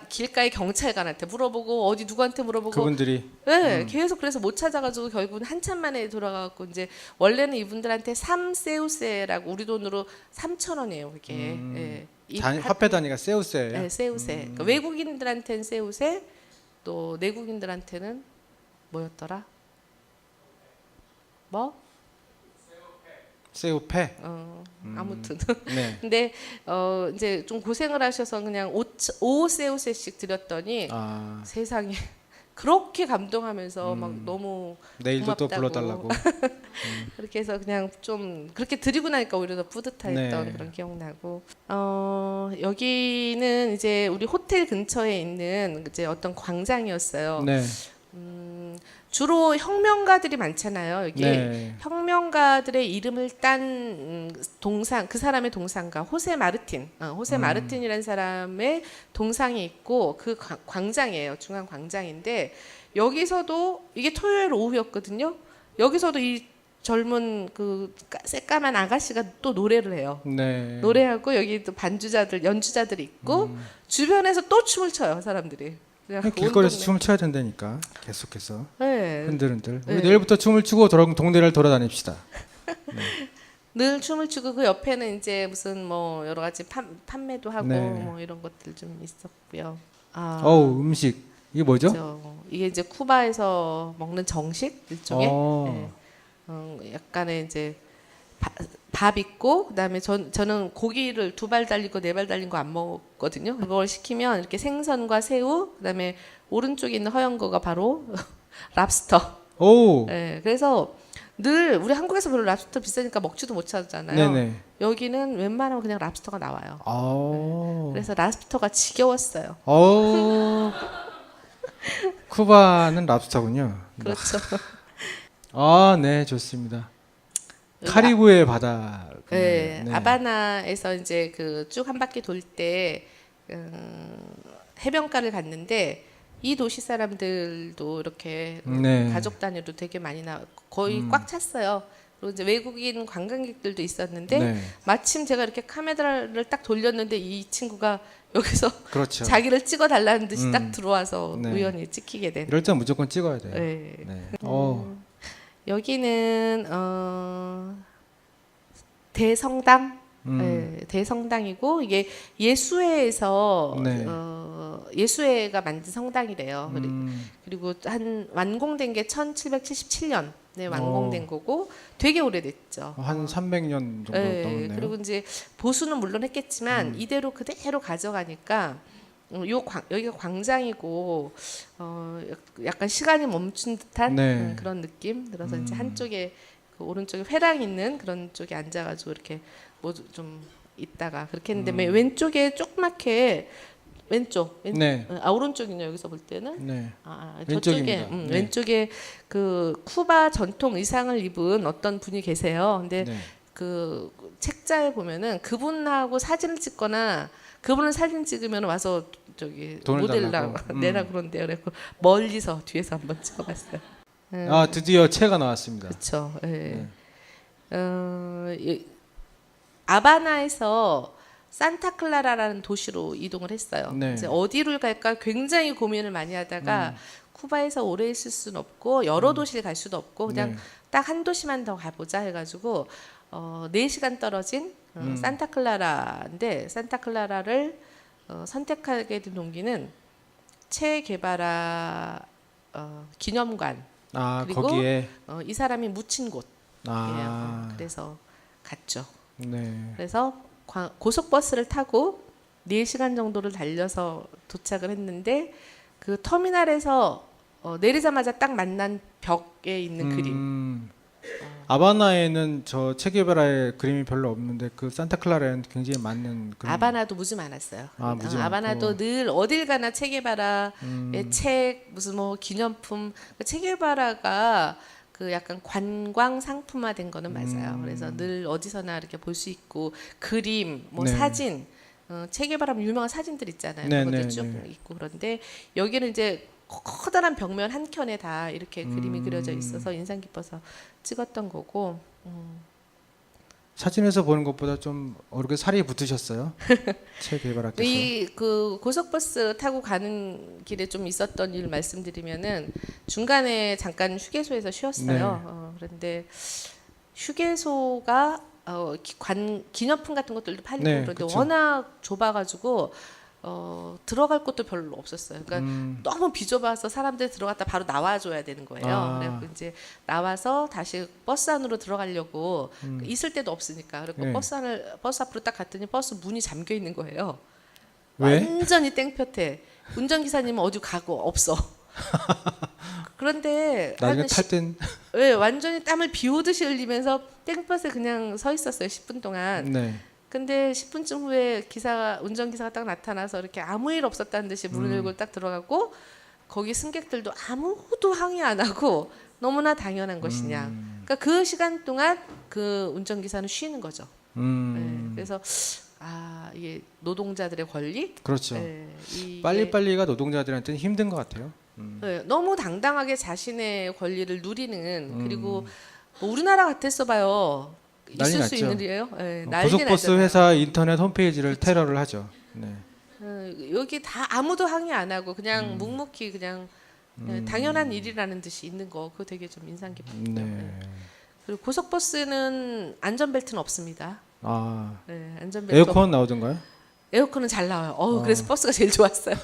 길가의 경찰관한테 물어보고 어디 누구한테 물어보고 그분들이. 네, 계속 그래서 못 찾아가지고 결국은 한참 만에 돌아가고 이제 원래는 이분들한테 3세우세라고 우리 돈으로 3,000원이에요 그게. 예. 화폐 단위가 세우세예요. 네, 세우세. 그러니까 외국인들한테는 세우세, 또 내국인들한테는 뭐였더라? 뭐? 세우페. 아무튼. 네. 근데 이제 좀 고생을 하셔서 그냥 5세우세씩 드렸더니 세상에 그렇게 감동하면서 막 너무 내일도 또 고맙다고. 불러달라고. 그렇게 해서 그냥 좀 그렇게 드리고 나니까 오히려 더 뿌듯했던 네. 그런 기억나고 여기는 이제 우리 호텔 근처에 있는 이제 어떤 광장이었어요. 네. 주로 혁명가들이 많잖아요. 여기 네. 혁명가들의 이름을 딴 동상, 그 사람의 동상가 호세 마르틴, 호세 마르틴이라는 사람의 동상이 있고 그 광장이에요. 중앙 광장인데 여기서도 이게 토요일 오후였거든요. 여기서도 이 젊은 그 새까만 아가씨가 또 노래를 해요. 네. 노래하고 여기 또 반주자들, 연주자들이 있고 주변에서 또 춤을 춰요, 사람들이. 그냥 온 길거리에서 동네. 춤을 춰야 된다니까 계속해서 네. 흔들흔들. 우리 네. 내일부터 춤을 추고 동네를 돌아다닙시다. 늘 춤을 추고 그 옆에는 이제 무슨 뭐 여러 가지 판매도 하고 네. 뭐 이런 것들 좀 있었고요. 어우 음식 이게 뭐죠? 이게 이제 쿠바에서 먹는 정식 일종의 어. 약간의 이제 밥 있고 그다음에 저는 고기를 2발 달린 거 4발 달린 거 안 먹거든요. 그걸 시키면 이렇게 생선과 새우 그다음에 오른쪽에 있는 허연 거가 바로 랍스터. 오. 네, 그래서 늘 우리 한국에서 별로 랍스터 비싸니까 먹지도 못하잖아요. 네네. 여기는 웬만하면 그냥 랍스터가 나와요. 아. 그래서 랍스터가 지겨웠어요. 쿠바는 랍스터군요. 그렇죠. 아, 네, 좋습니다. 카리브해 바다. 네, 아바나에서 이제 그 쭉 한 바퀴 돌 때 해변가를 갔는데 이 도시 사람들도 이렇게 네. 가족 단위로 되게 많이 거의 꽉 찼어요. 그리고 이제 외국인 관광객들도 있었는데 네. 마침 제가 이렇게 카메라를 딱 돌렸는데 이 친구가 여기서 그렇죠. 자기를 찍어 달라는 듯이 딱 들어와서 네. 우연히 찍히게 된. 이럴 땐 무조건 찍어야 돼요. 네. 네. 여기는 대성당, 대성당이고 이게 예수회에서 네. 예수회가 만든 성당이래요. 그리고 한 완공된 게 1777년에 완공된 거고 되게 오래됐죠. 한 300년 정도 네, 넘었네요. 그리고 이제 보수는 물론 했겠지만 이대로 그대로 가져가니까 여기가 광장이고 약간 시간이 멈춘 듯한 네. 그런 느낌 들어서 이제 한쪽에 그 오른쪽에 회랑 있는 그런 쪽에 앉아가지고 이렇게 뭐 좀 있다가 그렇게 했는데 맨 왼쪽에 조그맣게 왼쪽 네. 오른쪽이냐 여기서 볼 때는 네. 저쪽에 왼쪽입니다. 네. 왼쪽에 그 쿠바 전통 의상을 입은 어떤 분이 계세요. 근데 네. 그 책자에 보면은 그분하고 사진을 찍거나 그분을 사진 찍으면 와서 저기 돈을 모델 달라고. 내라 그런데요. 그래서 멀리서 뒤에서 한번 찍어봤어요. 아, 드디어 채가 나왔습니다. 그렇죠. 예. 아바나에서 산타클라라라는 도시로 이동을 했어요. 네. 이제 어디를 갈까 굉장히 고민을 많이 하다가 쿠바에서 오래 있을 수는 없고 여러 도시를 갈 수도 없고 그냥 네. 딱 한 도시만 더 가보자 해가지고 4시간 떨어진 산타클라라인데 산타클라라를 선택하게 된 동기는 체 게바라 기념관 아, 그리고 거기에 이 사람이 묻힌 곳이에요. 아. 그래서 갔죠. 네. 그래서 고속버스를 타고 4시간 정도를 달려서 도착을 했는데 그 터미널에서 내리자마자 딱 만난 벽에 있는 그림. 아바나에는 저 체게바라의 그림이 별로 없는데 그 산타클라라에는 굉장히 많은 그림. 아바나도 무지 많았어요. 무지 아바나도 많고. 늘 어딜 가나 체게바라의 책 무슨 뭐 기념품 체게바라가 그 약간 관광 상품화된 거는 맞아요. 그래서 늘 어디서나 이렇게 볼 수 있고 그림, 뭐 네. 사진, 체게바라 유명한 사진들 있잖아요. 네, 그것도 네, 쭉 네. 있고 그런데 여기는 이제 커다란 벽면 한 켠에 다 이렇게 그림이 그려져 있어서 인상 깊어서 찍었던 거고. 사진에서 보는 것보다 좀 얼굴에 살이 붙으셨어요. 체게바라께서. 이 그 고속버스 타고 가는 길에 좀 있었던 일 말씀드리면은 중간에 잠깐 휴게소에서 쉬었어요. 그런데 휴게소가 기념품 같은 것들도 팔리고 네, 그런데 그쵸. 워낙 좁아가지고 들어갈 곳도 별로 없었어요. 그러니까 너무 비좁아서 사람들이 들어갔다 바로 나와줘야 되는 거예요. 그래서 이제 나와서 다시 버스 안으로 들어가려고 있을 데도 없으니까 그리고 네. 버스 앞으로 딱 갔더니 버스 문이 잠겨 있는 거예요. 왜? 완전히 땡볕에 운전기사님은 어디 가고 없어. 그런데 나중에 한 탈 땐 네, 완전히 땀을 비 오듯이 흘리면서 땡볕에 그냥 서 있었어요. 10분 동안. 네. 근데 10분쯤 후에 운전기사가 딱 나타나서 이렇게 아무 일 없었다는 듯이 문을 열고 딱 들어가고 거기 승객들도 아무도 항의 안 하고 너무나 당연한 것이냐. 그러니까 그 시간 동안 그 운전기사는 쉬는 거죠. 네, 그래서 이게 노동자들의 권리? 그렇죠. 네, 이게 빨리빨리가 노동자들한테는 힘든 것 같아요. 네, 너무 당당하게 자신의 권리를 누리는 그리고 뭐 우리나라 같았어 봐요. 난리 있을 수 났죠. 있는 일이에요. 네, 난리 고속버스 나잖아요. 회사 인터넷 홈페이지를 테러를 하죠. 네. 여기 다 아무도 항의 안 하고 그냥 묵묵히 그냥 당연한 일이라는 듯이 있는 거 그거 되게 좀 인상 깊었어요. 네. 그리고 고속버스는 안전벨트는 없습니다. 네, 안전벨트 에어컨 나오던가요? 에어컨은 잘 나와요. 그래서 버스가 제일 좋았어요.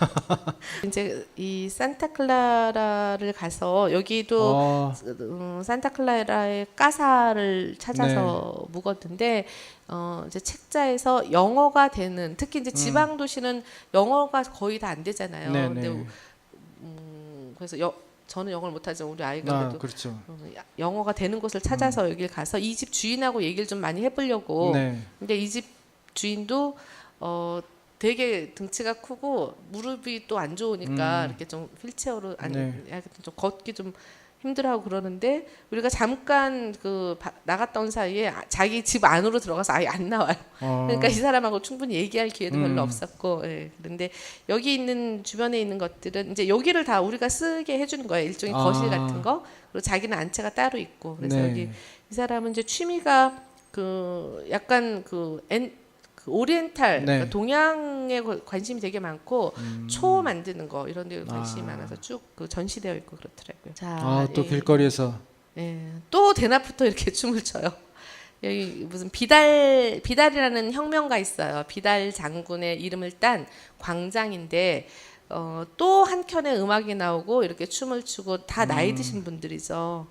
이제 이 산타클라라를 가서 여기도 산타클라라의 까사를 찾아서 묵었는데 이제 책자에서 영어가 되는 특히 이제 지방 도시는 영어가 거의 다 안 되잖아요. 근데 그래서 저는 영어를 못하지만 우리 아이가 그래도 그렇죠. 영어가 되는 곳을 찾아서 여기를 가서 이 집 주인하고 얘기를 좀 많이 해보려고. 근데 이 집 주인도 되게 등치가 크고 무릎이 또 안 좋으니까 이렇게 좀 휠체어로 좀 걷기 좀 힘들어하고 그러는데 우리가 잠깐 나갔다 온 사이에 자기 집 안으로 들어가서 아예 안 나와요. 그러니까 이 사람하고 충분히 얘기할 기회도 별로 없었고. 예. 그런데 여기 있는 주변에 있는 것들은 이제 여기를 다 우리가 쓰게 해주는 거예요. 일종의 거실 같은 거. 그리고 자기는 안채가 따로 있고. 그래서 여기 이 사람은 이제 취미가 약간 오리엔탈 그러니까 동양에 관심이 되게 많고 초 만드는 거 이런 데 관심이 많아서 쭉 전시되어 있고 그렇더라고요. 자, 또 길거리에서 또 대낮부터 이렇게 춤을 춰요. 여기 무슨 비달이라는 혁명가 있어요. 비달 장군의 이름을 딴 광장인데 또 한켠에 음악이 나오고 이렇게 춤을 추고 다 나이 드신 분들이죠.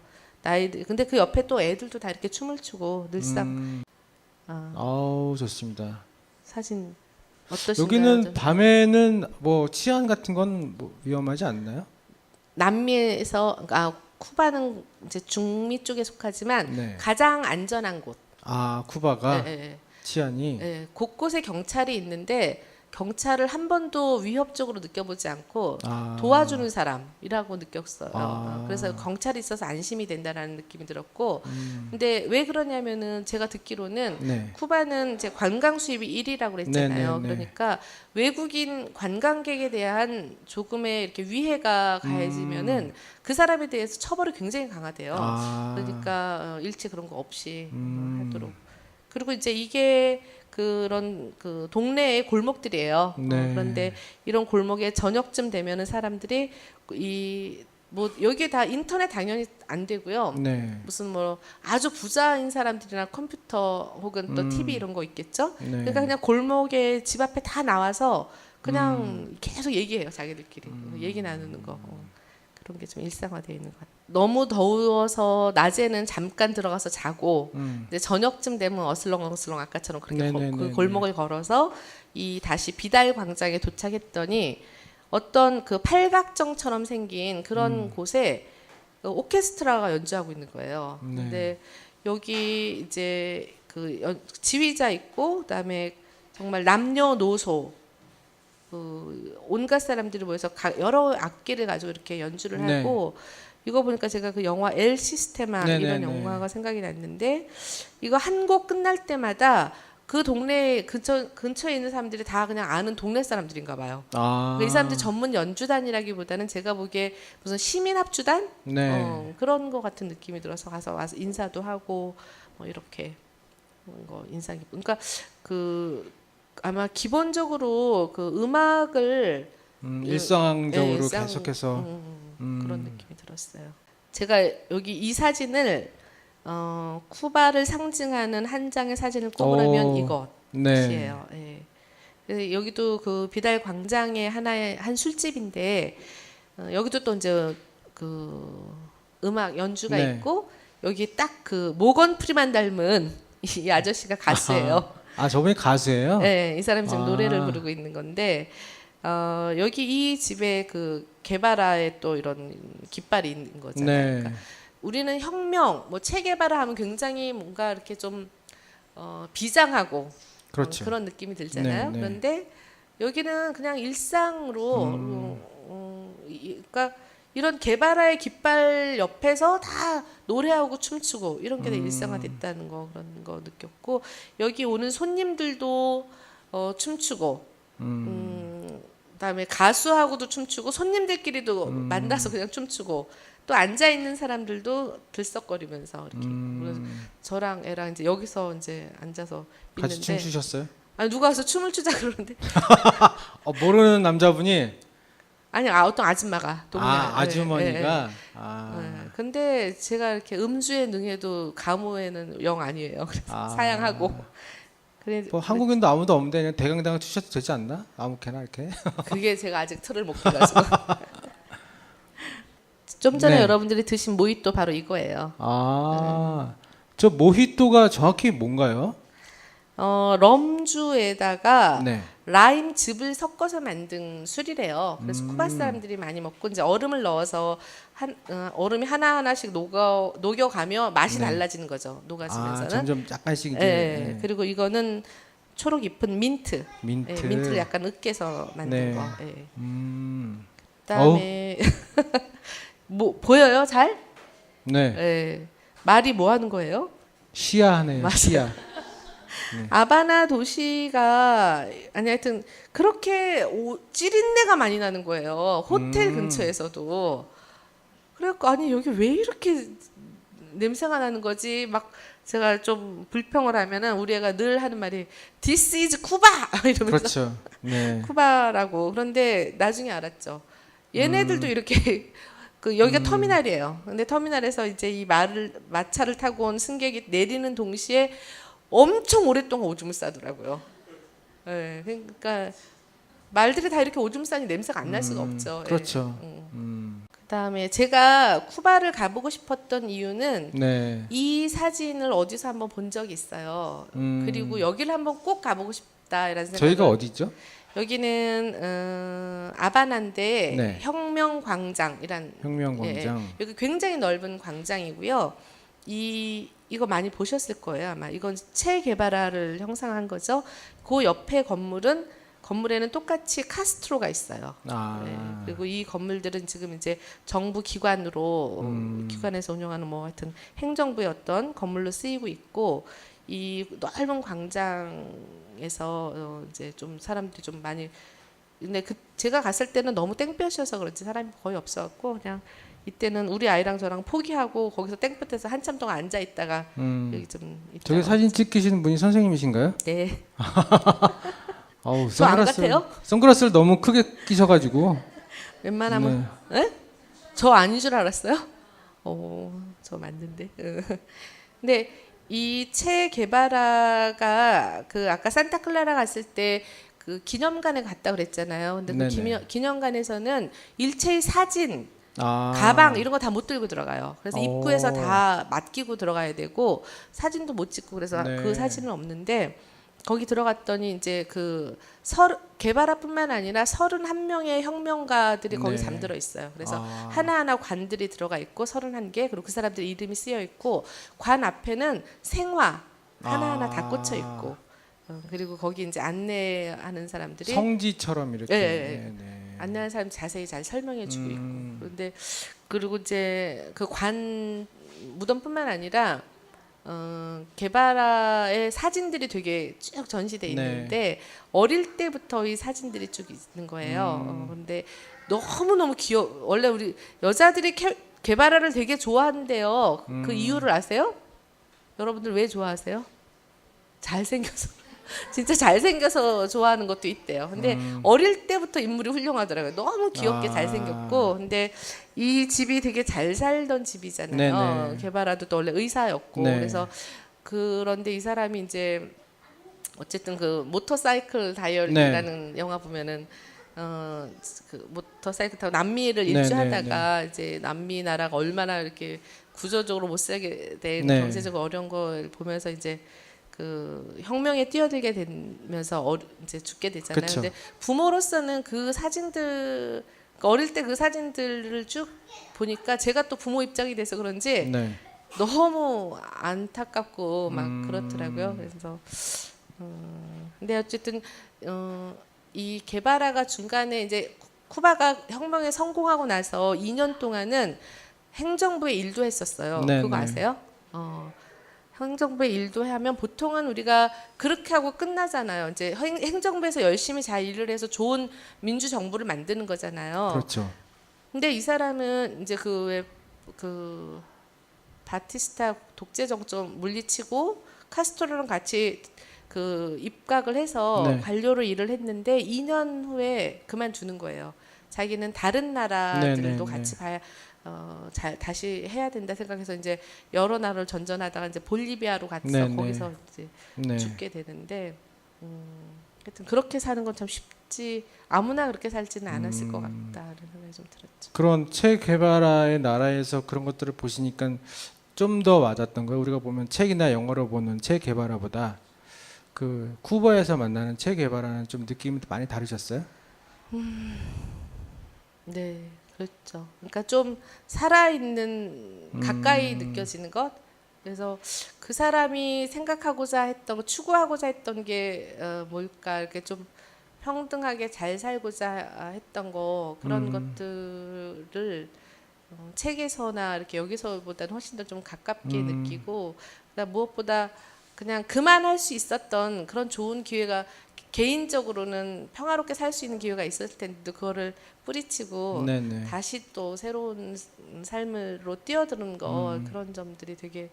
근데 그 옆에 또 애들도 다 이렇게 춤을 추고 늘상 좋습니다. 사진 어떠신가요? 여기는 밤에는 뭐 치안 같은 건 뭐 위험하지 않나요? 남미에서 쿠바는 이제 중미 쪽에 속하지만 가장 안전한 곳. 쿠바가 치안이 곳곳에 경찰이 있는데 경찰을 한 번도 위협적으로 느껴보지 않고 도와주는 사람이라고 느꼈어요. 그래서 경찰이 있어서 안심이 된다라는 느낌이 들었고, 근데 왜 그러냐면은 제가 듣기로는 쿠바는 이제 관광 수입이 1위라고 그랬잖아요. 그러니까 외국인 관광객에 대한 조금의 이렇게 위해가 가해지면은 그 사람에 대해서 처벌이 굉장히 강하대요. 그러니까 일체 그런 거 없이 하도록. 그리고 이제 이게 그런 동네의 골목들이에요. 그런데 이런 골목에 저녁쯤 되면은 사람들이 뭐 여기에 다 인터넷 당연히 안 되고요. 무슨 뭐 아주 부자인 사람들이나 컴퓨터 혹은 또 TV 이런 거 있겠죠. 그러니까 그냥 골목에 집 앞에 다 나와서 그냥 계속 얘기해요. 자기들끼리 얘기 나누는 거. 그런 게 좀 일상화되어 있는 것 같아요. 너무 더워서 낮에는 잠깐 들어가서 자고 이제 저녁쯤 되면 어슬렁어슬렁 아까처럼 그렇게 그 골목을 걸어서 다시 비달 광장에 도착했더니 어떤 그 팔각정처럼 생긴 그런 곳에 오케스트라가 연주하고 있는 거예요. 근데 여기 이제 지휘자 있고 그다음에 정말 남녀노소 온갖 사람들이 모여서 여러 악기를 가지고 이렇게 연주를 하고 이거 보니까 제가 그 영화 엘 시스테마 이런 영화가 생각이 났는데 이거 한 곡 끝날 때마다 그 동네 근처에 있는 사람들이 다 그냥 아는 동네 사람들인가 봐요. 이 사람들 전문 연주단이라기보다는 제가 보기에 무슨 시민 합주단 그런 거 같은 느낌이 들어서 와서 인사도 하고 뭐 이렇게 거 인상 깊고 그러니까 아마 기본적으로 음악을 일상적으로 계속해서 그런 느낌이 들었어요. 제가 여기 이 사진을 쿠바를 상징하는 한 장의 사진을 꼽으라면 이것이에요. 그래서 여기도 비달 광장의 한 술집인데 여기도 또 이제 음악 연주가 있고 여기 딱 모건 프리만 닮은 이 아저씨가 가수예요. 저분이 가수예요? 네, 이 사람이 지금 노래를 부르고 있는 건데 여기 이 집에 개발화에 또 이런 깃발이 있는 거잖아요. 그러니까 우리는 혁명, 뭐 체계바라 하면 굉장히 뭔가 이렇게 좀 비장하고 그런 느낌이 들잖아요. 그런데 여기는 그냥 일상으로 그러니까 이런 개발아의 깃발 옆에서 다 노래하고 춤추고 이런 게 일상화됐다는 거 그런 거 느꼈고 여기 오는 손님들도 춤추고 그다음에 가수하고도 춤추고 손님들끼리도 만나서 그냥 춤추고 또 앉아 있는 사람들도 들썩거리면서 이렇게 그래서 저랑 애랑 이제 여기서 이제 앉아서 같이 있는데 춤추셨어요? 아니 누가 와서 춤을 추자 그러는데 모르는 남자분이 아니 어떤 아줌마가 동네 아주머니가 근데 제가 이렇게 음주에 능해도 가무에는 영 아니에요. 그래서 사양하고 그래 뭐 한국인도 아무도 없는데 그냥 대강대강 추셔도 되지 않나? 아무렇게나 이렇게. 그게 제가 아직 틀을 못 깨가지고 좀 전에 네. 여러분들이 드신 모히또 바로 이거예요. 저 모히또가 정확히 뭔가요? 럼주에다가 네. 라임 즙을 섞어서 만든 술이래요. 그래서 쿠바 사람들이 많이 먹고 이제 얼음을 넣어서 얼음이 하나 하나씩 녹여가며 맛이 네. 달라지는 거죠. 녹아지면서는. 점점 약간씩 이제. 네. 그리고 이거는 초록 잎은 민트. 민트. 네, 민트를 약간 으깨서 만든 네. 거. 네. 그다음에 뭐 보여요? 잘? 네. 네. 말이 뭐 하는 거예요? 시야하네요. 맞아요. 시야. 아바나 도시가 아니 하여튼 그렇게 찌린내가 많이 나는 거예요. 호텔 근처에서도. 그래갖고 아니 여기 왜 이렇게 냄새가 나는 거지? 막 제가 좀 불평을 하면은 우리 애가 늘 하는 말이 This is 쿠바 이러면서 그렇죠. 네. 쿠바라고. 그런데 나중에 알았죠. 얘네들도 이렇게 여기가 터미널이에요. 근데 터미널에서 이제 이 마차를 타고 온 승객이 내리는 동시에 엄청 오랫동안 오줌을 싸더라고요. 네, 그러니까 말들이 다 이렇게 오줌 싸니 냄새가 안 날 수가 없죠. 그렇죠. 그다음에 제가 쿠바를 가보고 싶었던 이유는 네. 이 사진을 어디서 한번 본 적이 있어요. 그리고 여기를 한번 꼭 가보고 싶다라는 생각. 저희가 어디죠? 여기는 아바나인데 네. 혁명광장이란 혁명광장. 여기 굉장히 넓은 광장이고요. 이거 많이 보셨을 거예요 아마. 이건 체 게바라를 형상한 거죠. 그 옆에 건물에는 똑같이 카스트로가 있어요. 네. 그리고 이 건물들은 지금 이제 정부 기관으로 기관에서 운영하는 뭐 하여튼 행정부의 어떤 건물로 쓰이고 있고 이 넓은 광장에서 이제 좀 사람들이 좀 많이 근데 제가 갔을 때는 너무 땡볕이어서 그런지 사람이 거의 없어갖고 그냥 이때는 우리 아이랑 저랑 포기하고 거기서 땡볕에서 한참 동안 앉아 있다가 여기 좀 저기 사진 찍히시는 분이 선생님이신가요? 네. 아우, 저 안 같아요? 선글라스를 너무 크게 끼셔가지고. 웬만하면 네? 저 아닌 줄 알았어요? 저 맞는데. 근데 이 체 게바라가 아까 산타클라라 갔을 때 그 기념관에 갔다 그랬잖아요. 근데 그 기념관에서는 일체의 사진, 가방 이런 거 다 못 들고 들어가요. 그래서 입구에서 다 맡기고 들어가야 되고 사진도 못 찍고 그래서 그 사진은 없는데 거기 들어갔더니 이제 게바라뿐만 아니라 31명의 혁명가들이 거기 잠들어 있어요. 그래서 하나하나 관들이 들어가 있고 31개 그리고 그 사람들 이름이 쓰여 있고 관 앞에는 생화 하나하나 다 꽂혀 있고 그리고 거기 이제 안내하는 사람들이 성지처럼 이렇게 안내하는 사람 자세히 잘 설명해주고 있고 그런데 그리고 이제 그 관 무덤뿐만 아니라 게바라의 사진들이 되게 쭉 전시돼 있는데 어릴 때부터 이 사진들이 쭉 있는 거예요. 그런데 너무너무 원래 우리 여자들이 게바라를 되게 좋아하는데요. 그 이유를 아세요? 여러분들 왜 좋아하세요? 잘생겨서. 진짜 잘생겨서 좋아하는 것도 있대요. 근데 어릴 때부터 인물이 훌륭하더라고요. 너무 귀엽게 잘생겼고. 근데 이 집이 되게 잘 살던 집이잖아요. 게바라도 또 원래 의사였고. 그래서 그런데 이 사람이 이제 어쨌든 그 모터사이클 다이어리라는 영화 보면은 그 모터사이클 타고 남미를 일주하다가 이제 남미 나라가 얼마나 이렇게 구조적으로 못 살게 된 경제적으로 어려운 걸 보면서 이제 그 혁명에 뛰어들게 되면서 이제 죽게 되잖아요. 그쵸. 근데 부모로서는 그 사진들 어릴 때 그 사진들을 쭉 보니까 제가 또 부모 입장이 돼서 그런지 너무 안타깝고 막 그렇더라고요. 그래서 근데 어쨌든 이 게바라가 중간에 이제 쿠바가 혁명에 성공하고 나서 2년 동안은 행정부의 일도 했었어요. 네, 그거 네. 아세요? 행정부의 일도 하면 보통은 우리가 그렇게 하고 끝나잖아요. 이제 행정부에서 열심히 잘 일을 해서 좋은 민주 정부를 만드는 거잖아요. 그렇죠. 근데 이 사람은 이제 그 바티스타 독재 정권 물리치고 카스트로랑 같이 그 입각을 해서 네. 관료로 일을 했는데 2년 후에 그만두는 거예요. 자기는 다른 나라들도 네, 네, 같이 봐야 다시 해야 된다 생각해서 이제 여러 나라를 전전하다가 이제 볼리비아로 갔어. 네, 네. 거기서 이제 네. 죽게 되는데 하여튼 그렇게 사는 건 참 쉽지 아무나 그렇게 살지는 않았을 것 같다는 생각이 좀 들었죠. 그런 체 게바라의 나라에서 그런 것들을 보시니까 좀 더 와닿던 거예요. 우리가 보면 책이나 영화로 보는 체 게바라보다 그 쿠바에서 만나는 체 게바라는 좀 느낌이 많이 다르셨어요? 네, 그렇죠. 그러니까 좀 살아있는 가까이 느껴지는 것. 그래서 그 사람이 생각하고자 했던 거, 추구하고자 했던 게 뭘까? 이렇게 좀 평등하게 잘 살고자 했던 거 그런 것들을 책에서나 이렇게 여기서보다는 훨씬 더 좀 가깝게 느끼고 그다음 무엇보다 그냥 그만할 수 있었던 그런 좋은 기회가 개인적으로는 평화롭게 살 수 있는 기회가 있었을 텐데 그거를 뿌리치고 네네. 다시 또 새로운 삶으로 뛰어드는 거 그런 점들이 되게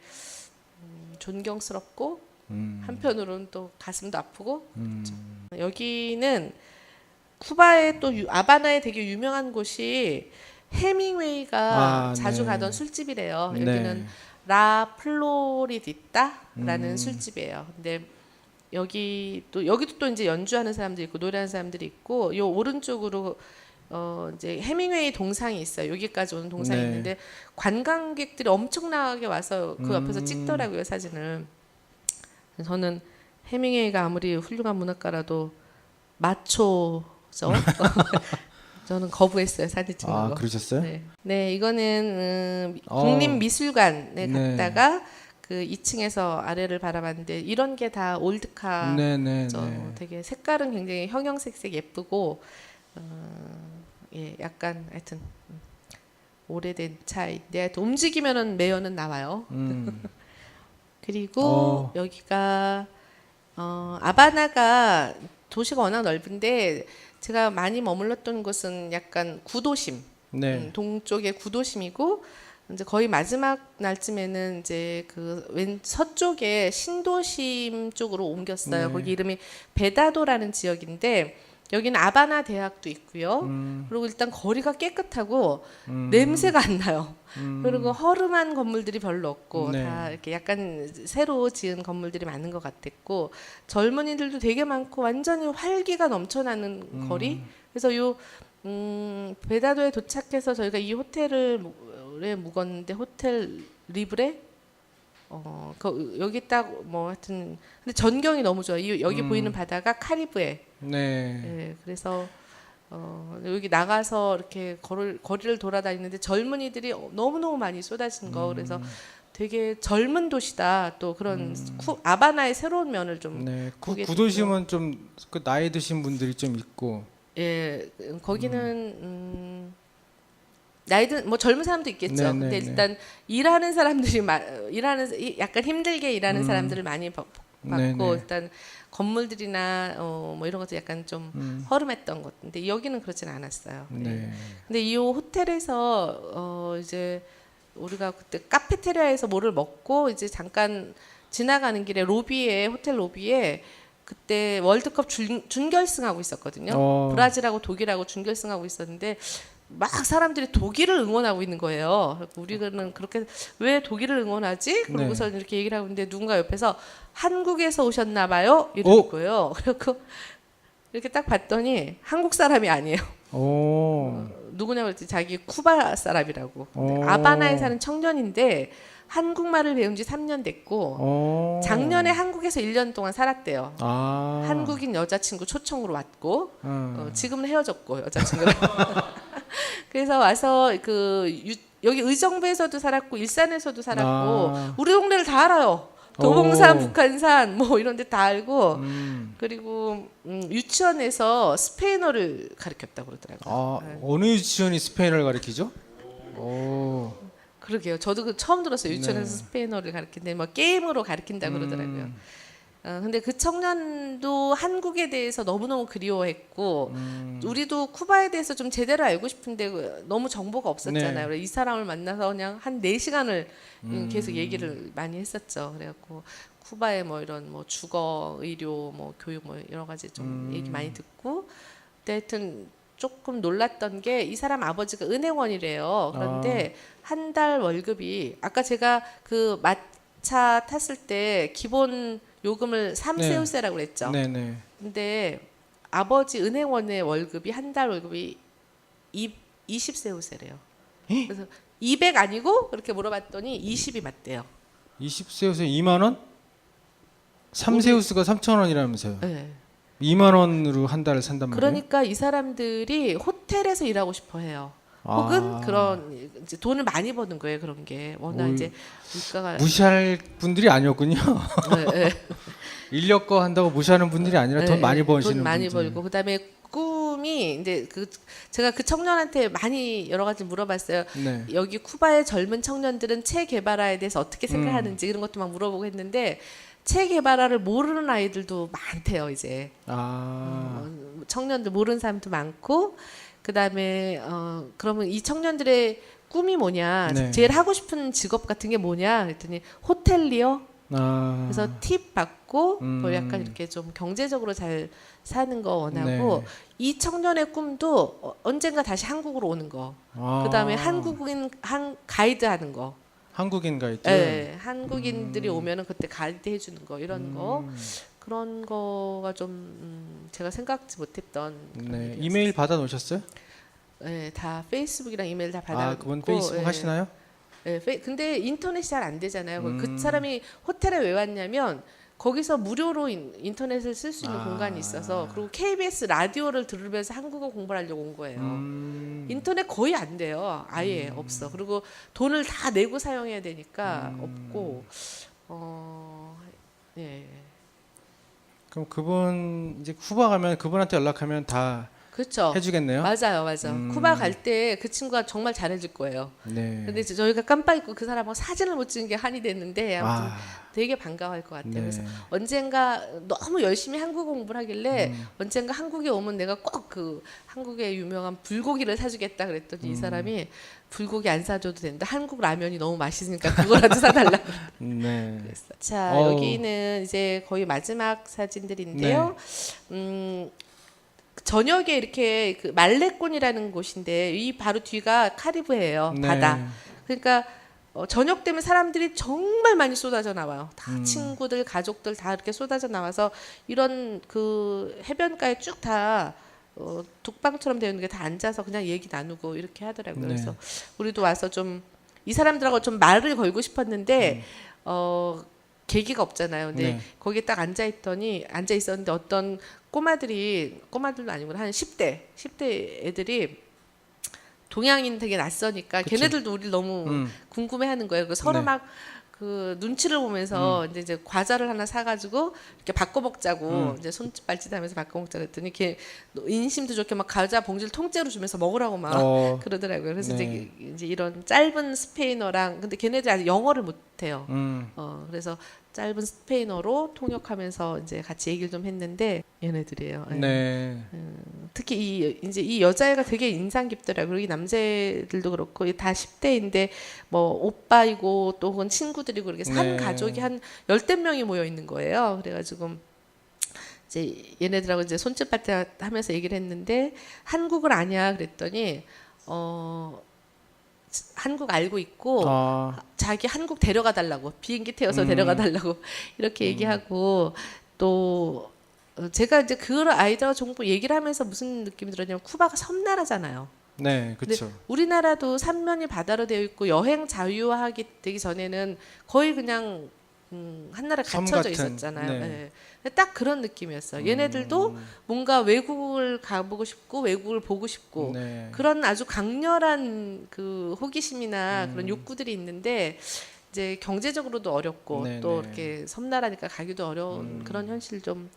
존경스럽고 한편으로는 또 가슴도 아프고 그렇죠. 여기는 쿠바의 또 아바나에 되게 유명한 곳이 해밍웨이가 자주 네. 가던 술집이래요. 네. 여기는 라 플로리디타라는 술집이에요. 근데 여기도 또 이제 연주하는 사람들이 있고 노래하는 사람들이 있고 요 오른쪽으로 이제 해밍웨이 동상이 있어요. 여기까지 오는 동상이 네. 있는데 관광객들이 엄청나게 와서 그 옆에서 찍더라고요 사진을. 저는 해밍웨이가 아무리 훌륭한 문학가라도 마초죠. 저는 거부했어요 사진 찍는 거. 그러셨어요? 네, 네 이거는 국립미술관에 네. 갔다가 그 2층에서 아래를 바라봤는데 이런 게 다 올드카. 네네. 되게 색깔은 굉장히 형형색색 예쁘고 예, 약간 하여튼 오래된 차인데 움직이면은 매연은 나와요. 그리고 여기가 아바나가 도시가 워낙 넓은데 제가 많이 머물렀던 곳은 약간 구도심, 네. 동쪽의 구도심이고 이제 거의 마지막 날쯤에는 이제 그 왼 서쪽에 신도심 쪽으로 옮겼어요. 네. 거기 이름이 베다도라는 지역인데 여기는 아바나 대학도 있고요. 그리고 일단 거리가 깨끗하고 냄새가 안 나요. 그리고 허름한 건물들이 별로 없고 네. 다 이렇게 약간 새로 지은 건물들이 많은 것 같았고 젊은이들도 되게 많고 완전히 활기가 넘쳐나는 거리. 그래서 요 베다도에 도착해서 저희가 이 호텔에 묵었는데 호텔 리브레 여기 딱 뭐 하여튼 근데 전경이 너무 좋아요. 여기 보이는 바다가 카리브해. 네. 네, 그래서 여기 나가서 이렇게 거리를 돌아다니는데 젊은이들이 너무너무 많이 쏟아진 거 그래서 되게 젊은 도시다. 또 그런 아바나의 새로운 면을 좀 네. 보게 구도심은 좀 그 나이 드신 분들이 좀 있고. 예, 거기는 나이든 뭐 젊은 사람도 있겠죠. 네, 근데 네, 일단 일하는 사람들이 약간 힘들게 일하는 사람들을 많이 받고 네, 네. 일단 건물들이나 뭐 이런 것도 약간 좀 허름했던 것. 근데 여기는 그렇진 않았어요. 네. 근데 이 호텔에서 이제 우리가 그때 카페테리아에서 뭐를 먹고 이제 잠깐 지나가는 길에 호텔 로비에 그때 월드컵 준결승하고 있었거든요. 브라질하고 독일하고 준결승하고 있었는데 막 사람들이 독일을 응원하고 있는 거예요. 우리는 그렇게 왜 독일을 응원하지? 그러고서 이렇게 얘기를 하고 있는데 누군가 옆에서 한국에서 오셨나 봐요. 이러는 거예요. 그리고 이렇게 딱 봤더니 한국 사람이 아니에요. 누구냐고 그랬더니 자기 쿠바 사람이라고. 아바나에 사는 청년인데 한국말을 배운 지 3년 됐고 작년에 한국에서 1년 동안 살았대요. 한국인 여자친구 초청으로 왔고 지금은 헤어졌고 여자친구랑. 그래서 와서 여기 의정부에서도 살았고 일산에서도 살았고 우리 동네를 다 알아요. 도봉산, 오. 북한산 뭐 이런 데 다 알고 음. 그리고 유치원에서 스페인어를 가르쳤다고 그러더라고요. 아, 네. 어느 유치원이 스페인어를 가르치죠? 오. 그러게요. 저도 그 처음 들었어요. 유치원에서 네. 스페인어를 가르치는데 뭐 게임으로 가르친다고 그러더라고요. 음. 근데 그 청년도 한국에 대해서 너무너무 그리워했고 음. 우리도 쿠바에 대해서 좀 제대로 알고 싶은데 너무 정보가 없었잖아요. 네. 그래서 이 사람을 만나서 그냥 한 4시간을 계속 얘기를 많이 했었죠. 그래갖고 쿠바의 뭐 이런 뭐 주거, 의료, 뭐 교육 뭐 여러 가지 좀 얘기 많이 듣고 근데 하여튼 조금 놀랐던 게 이 사람 아버지가 은행원이래요. 그런데 한 달 월급이 아까 제가 그 마차 탔을 때 기본 요금을 3세우세라고 그랬죠. 네네. 근데 아버지 은행원의 월급이 한 달 월급이 20세우세래요. 그래서 200 아니고 그렇게 물어봤더니 20이 맞대요. 20세우스 2만 원? 3세우스가 3천 원이라면서요. 네. 2만 원으로 한 달을 산단 말이에요. 그러니까 이 사람들이 호텔에서 일하고 싶어 해요. 혹은 아. 그런 이제 돈을 많이 버는 거예요. 그런 게 워낙 어이, 이제 물가가 무시할 분들이 아니었군요. 네, 네. 인력거 한다고 무시하는 분들이 아니라 돈 네, 많이 버시는 돈 많이 분들. 벌고 그다음에 꿈이 이제 그 제가 그 청년한테 많이 여러 가지 물어봤어요. 네. 여기 쿠바의 젊은 청년들은 체 게바라에 대해서 어떻게 생각하는지 이런 것도 막 물어보고 했는데 체 게바라를 모르는 아이들도 많대요 이제. 아. 청년들 모르는 사람도 많고 그다음에 그러면 이 청년들의 꿈이 뭐냐 네. 제일 하고 싶은 직업 같은 게 뭐냐 그랬더니 호텔리어 아. 그래서 팁 받고 뭐 음. 약간 이렇게 좀 경제적으로 잘 사는 거 원하고 네. 이 청년의 꿈도 언젠가 다시 한국으로 오는 거 아. 그다음에 한국인 가이드 하는 거 한국인가 있죠. 예, 한국인들이 오면은 그때 가이드 해주는 거 이런 거 그런 거가 좀 제가 생각지 못했던 그런 네. 일이었어요. 이메일 받아 놓으셨어요? 네, 다 페이스북이랑 이메일 다 받았고. 아, 그분 페이스북 예. 하시나요? 예, 근데 인터넷이 잘 안 되잖아요. 그 사람이 호텔에 왜 왔냐면 거기서 무료로 인터넷을 쓸 수 있는 아. 공간이 있어서 그리고 KBS 라디오를 들으면서 한국어 공부를 하려고 온 거예요. 인터넷 거의 안 돼요. 아예 없어. 그리고 돈을 다 내고 사용해야 되니까 없고 예. 그럼 그분 이제 쿠바 가면 그분한테 연락하면 다 그렇죠. 해주겠네요. 맞아요, 맞아. 쿠바 갈 때 그 친구가 정말 잘해줄 거예요. 네. 근데 이제 저희가 깜빡 잊고 그 사람하고 사진을 못 찍은 게 한이 됐는데 아무튼 아. 되게 반가워할 것 같아요. 네. 그래서 언젠가 너무 열심히 한국어 공부를 하길래 언젠가 한국에 오면 내가 꼭 그 한국의 유명한 불고기를 사주겠다 그랬더니 이 사람이 불고기 안 사줘도 된다. 한국 라면이 너무 맛있으니까 그거라도 사달라고 네. 그랬어. 자 어우. 여기는 이제 거의 마지막 사진들인데요. 저녁에 이렇게 그 말레콘이라는 곳인데 이 바로 뒤가 카리브해예요. 네. 바다. 그러니까 저녁 되면 사람들이 정말 많이 쏟아져 나와요. 다 친구들, 가족들 다 이렇게 쏟아져 나와서 이런 그 해변가에 쭉 다 독방처럼 되어 있는 게 다 앉아서 그냥 얘기 나누고 이렇게 하더라고요. 네. 그래서 우리도 와서 좀 이 사람들하고 좀 말을 걸고 싶었는데 계기가 없잖아요. 근데 네. 거기에 딱 앉아 있었는데 어떤 꼬마들도 아니고 한 10대 애들이 동양인 되게 낯서니까 그쵸. 걔네들도 우리를 너무 궁금해하는 거예요. 그 서로 네. 막 그 눈치를 보면서 이제 과자를 하나 사가지고 이렇게 바꿔 먹자고 이제 손짓 발짓하면서 바꿔 먹자 그랬더니 걔 인심도 좋게 막 과자 봉지를 통째로 주면서 먹으라고 막 그러더라고요. 그래서 네. 이제 이런 짧은 스페인어랑 근데 걔네들이 아직 영어를 못해요. 그래서 짧은 스페인어로 통역하면서 이제 같이 얘기를 좀 했는데 얘네들이에요. 예. 네. 특히 이제 이 여자애가 되게 인상 깊더라고요. 그리고 이 남자애들도 그렇고 다 10대인데 뭐 오빠이고 또 혹은 친구들이고 이렇게 산 네. 가족이 한 열댓 명이 모여 있는 거예요. 그래가지고 이제 얘네들하고 이제 손짓발짓 하면서 얘기를 했는데 한국을 아냐 그랬더니 한국 알고 있고 자기 한국 데려가 달라고 비행기 태워서 데려가 달라고 이렇게 얘기하고 또 제가 이제 그 아이들하고 정보 얘기를 하면서 무슨 느낌이 들었냐면 쿠바가 섬나라잖아요. 네, 그렇죠. 근데 우리나라도 삼면이 바다로 되어 있고 여행 자유화하기 되기 전에는 거의 그냥 한나라에 섬 갇혀져 같은, 있었잖아요. 네. 네. 근데 딱 그런 느낌이었어요. 얘네들도 뭔가 외국을 가보고 싶고 외국을 보고 싶고 네. 그런 아주 강렬한 그 호기심이나 그런 욕구들이 있는데 이제 경제적으로도 어렵고 네, 또 네. 이렇게 섬나라니까 가기도 어려운 그런 현실을 좀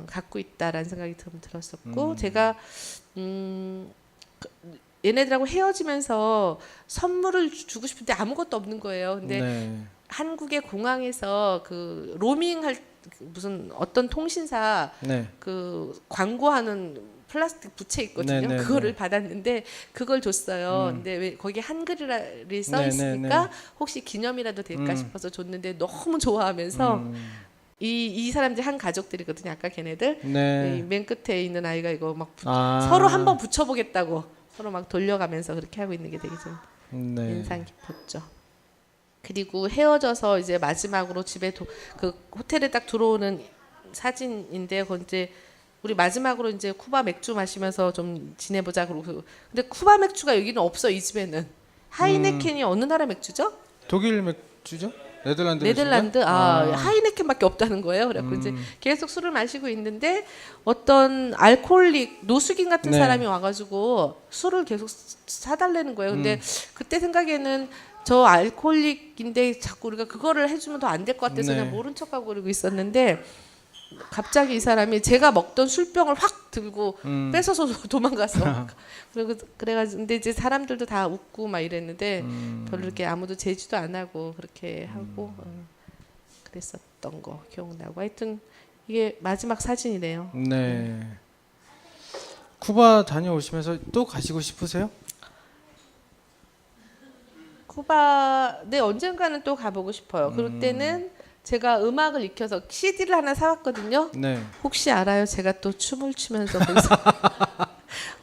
갖고 있다라는 생각이 좀 들었었고 제가 얘네들하고 헤어지면서 선물을 주고 싶은데 아무것도 없는 거예요. 근데 네. 한국의 공항에서 그 로밍할 무슨 어떤 통신사 네. 그 광고하는 플라스틱 부채 있거든요. 네, 네, 그거를 네. 받았는데 그걸 줬어요. 근데 왜 거기 한글이 써 네, 있으니까 네, 혹시 기념이라도 될까 싶어서 줬는데 너무 좋아하면서 이 사람들이 한 가족들이거든요. 아까 걔네들 네. 이맨 끝에 있는 아이가 이거 막 아. 서로 한번 붙여보겠다고 서로 막 돌려가면서 그렇게 하고 있는 게 되게 좀 네. 인상 깊었죠. 그리고 헤어져서 이제 마지막으로 집에 그 호텔에 딱 들어오는 사진인데 그건 이제 우리 마지막으로 이제 쿠바 맥주 마시면서 좀 지내보자 그러고 근데 쿠바 맥주가 여기는 없어 이 집에는 하이네켄이 어느 나라 맥주죠? 독일 맥주죠? 네덜란드 네덜란드 맥주인가? 하이네켄밖에 없다는 거예요. 그래서 이제 계속 술을 마시고 있는데 어떤 알코올릭 노숙인 같은 네. 사람이 와가지고 술을 계속 사달라는 거예요. 근데 그때 생각에는 저 알코올릭인데 자꾸 우리가 그거를 해주면 더 안 될 것 같아서 네. 그냥 모른 척하고 그러고 있었는데 갑자기 이 사람이 제가 먹던 술병을 확 들고 뺏어서 도망갔어. 그리고 그래가지고 근데 이제 사람들도 다 웃고 막 이랬는데 별로 이렇게 아무도 제지도 안 하고 그렇게 하고 그랬었던 거 기억나고 하여튼 이게 마지막 사진이네요. 네. 쿠바 다녀오시면서 또 가시고 싶으세요? 쿠바 네 언젠가는 또 가보고 싶어요. 그럴 때는 제가 음악을 익혀서 CD를 하나 사왔거든요. 네. 혹시 알아요? 제가 또 춤을 추면서 거기서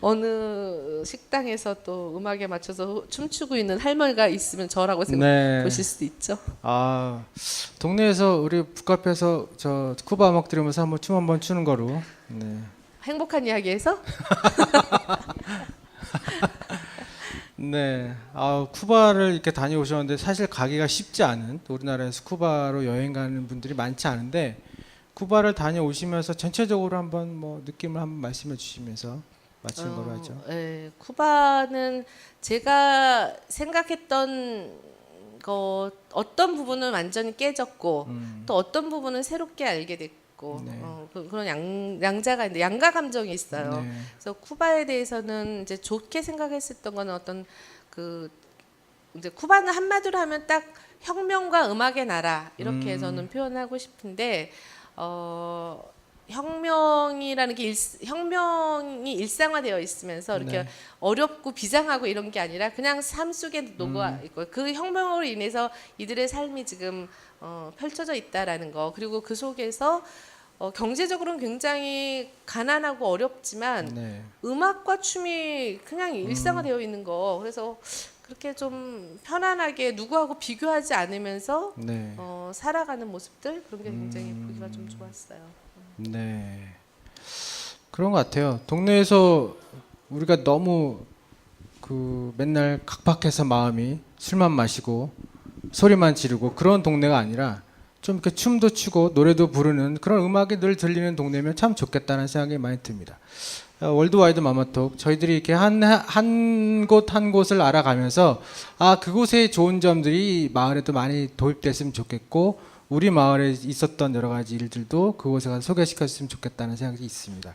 어느 식당에서 또 음악에 맞춰서 춤추고 있는 할머니가 있으면 저라고 네. 보실 수도 있죠. 아, 동네에서 우리 북카페에서 저 쿠바 음악 들으면서 한번 춤 한번 추는 거로. 네. 행복한 이야기에서 네. 아, 쿠바를 이렇게 다녀오셨는데 사실 가기가 쉽지 않은 또 우리나라에서 쿠바로 여행 가는 분들이 많지 않은데 쿠바를 다녀오시면서 전체적으로 한번 뭐 느낌을 한번 말씀해 주시면서 마치는 거로 하죠. 예, 쿠바는 제가 생각했던 거 어떤 부분은 완전히 깨졌고 또 어떤 부분은 새롭게 알게 됐고 네. 그런 양자가 있는데 양가 감정이 있어요. 네. 그래서 쿠바에 대해서는 이제 좋게 생각했었던 거는 어떤 그 이제 쿠바는 한마디로 하면 딱 혁명과 음악의 나라 이렇게 저는 표현하고 싶은데 혁명이라는 게 혁명이 일상화되어 있으면서 이렇게 네. 어렵고 비장하고 이런 게 아니라 그냥 삶 속에 녹아 있고 그 혁명으로 인해서 이들의 삶이 지금 펼쳐져 있다라는 거 그리고 그 속에서 경제적으로는 굉장히 가난하고 어렵지만 네. 음악과 춤이 그냥 일상화되어 있는 거 그래서 그렇게 좀 편안하게 누구하고 비교하지 않으면서 네. 살아가는 모습들 그런 게 굉장히 보기가 좀 좋았어요. 네. 그런 것 같아요. 동네에서 우리가 너무 그 맨날 각박해서 마음이 술만 마시고 소리만 지르고 그런 동네가 아니라 좀 이렇게 춤도 추고 노래도 부르는 그런 음악이 늘 들리는 동네면 참 좋겠다는 생각이 많이 듭니다. 월드와이드 마마톡 저희들이 이렇게 한 곳 한 곳을 알아가면서 아 그곳의 좋은 점들이 마을에도 많이 도입됐으면 좋겠고 우리 마을에 있었던 여러 가지 일들도 그곳에 가서 소개시켰으면 좋겠다는 생각이 있습니다.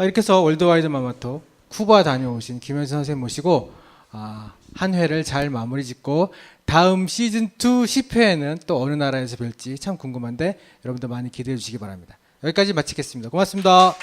이렇게 해서 월드와이드 마마톡 쿠바 다녀오신 김현수 선생님 모시고 한 회를 잘 마무리 짓고 다음 시즌2 10회에는 또 어느 나라에서 뵐지 참 궁금한데 여러분들 많이 기대해 주시기 바랍니다. 여기까지 마치겠습니다. 고맙습니다.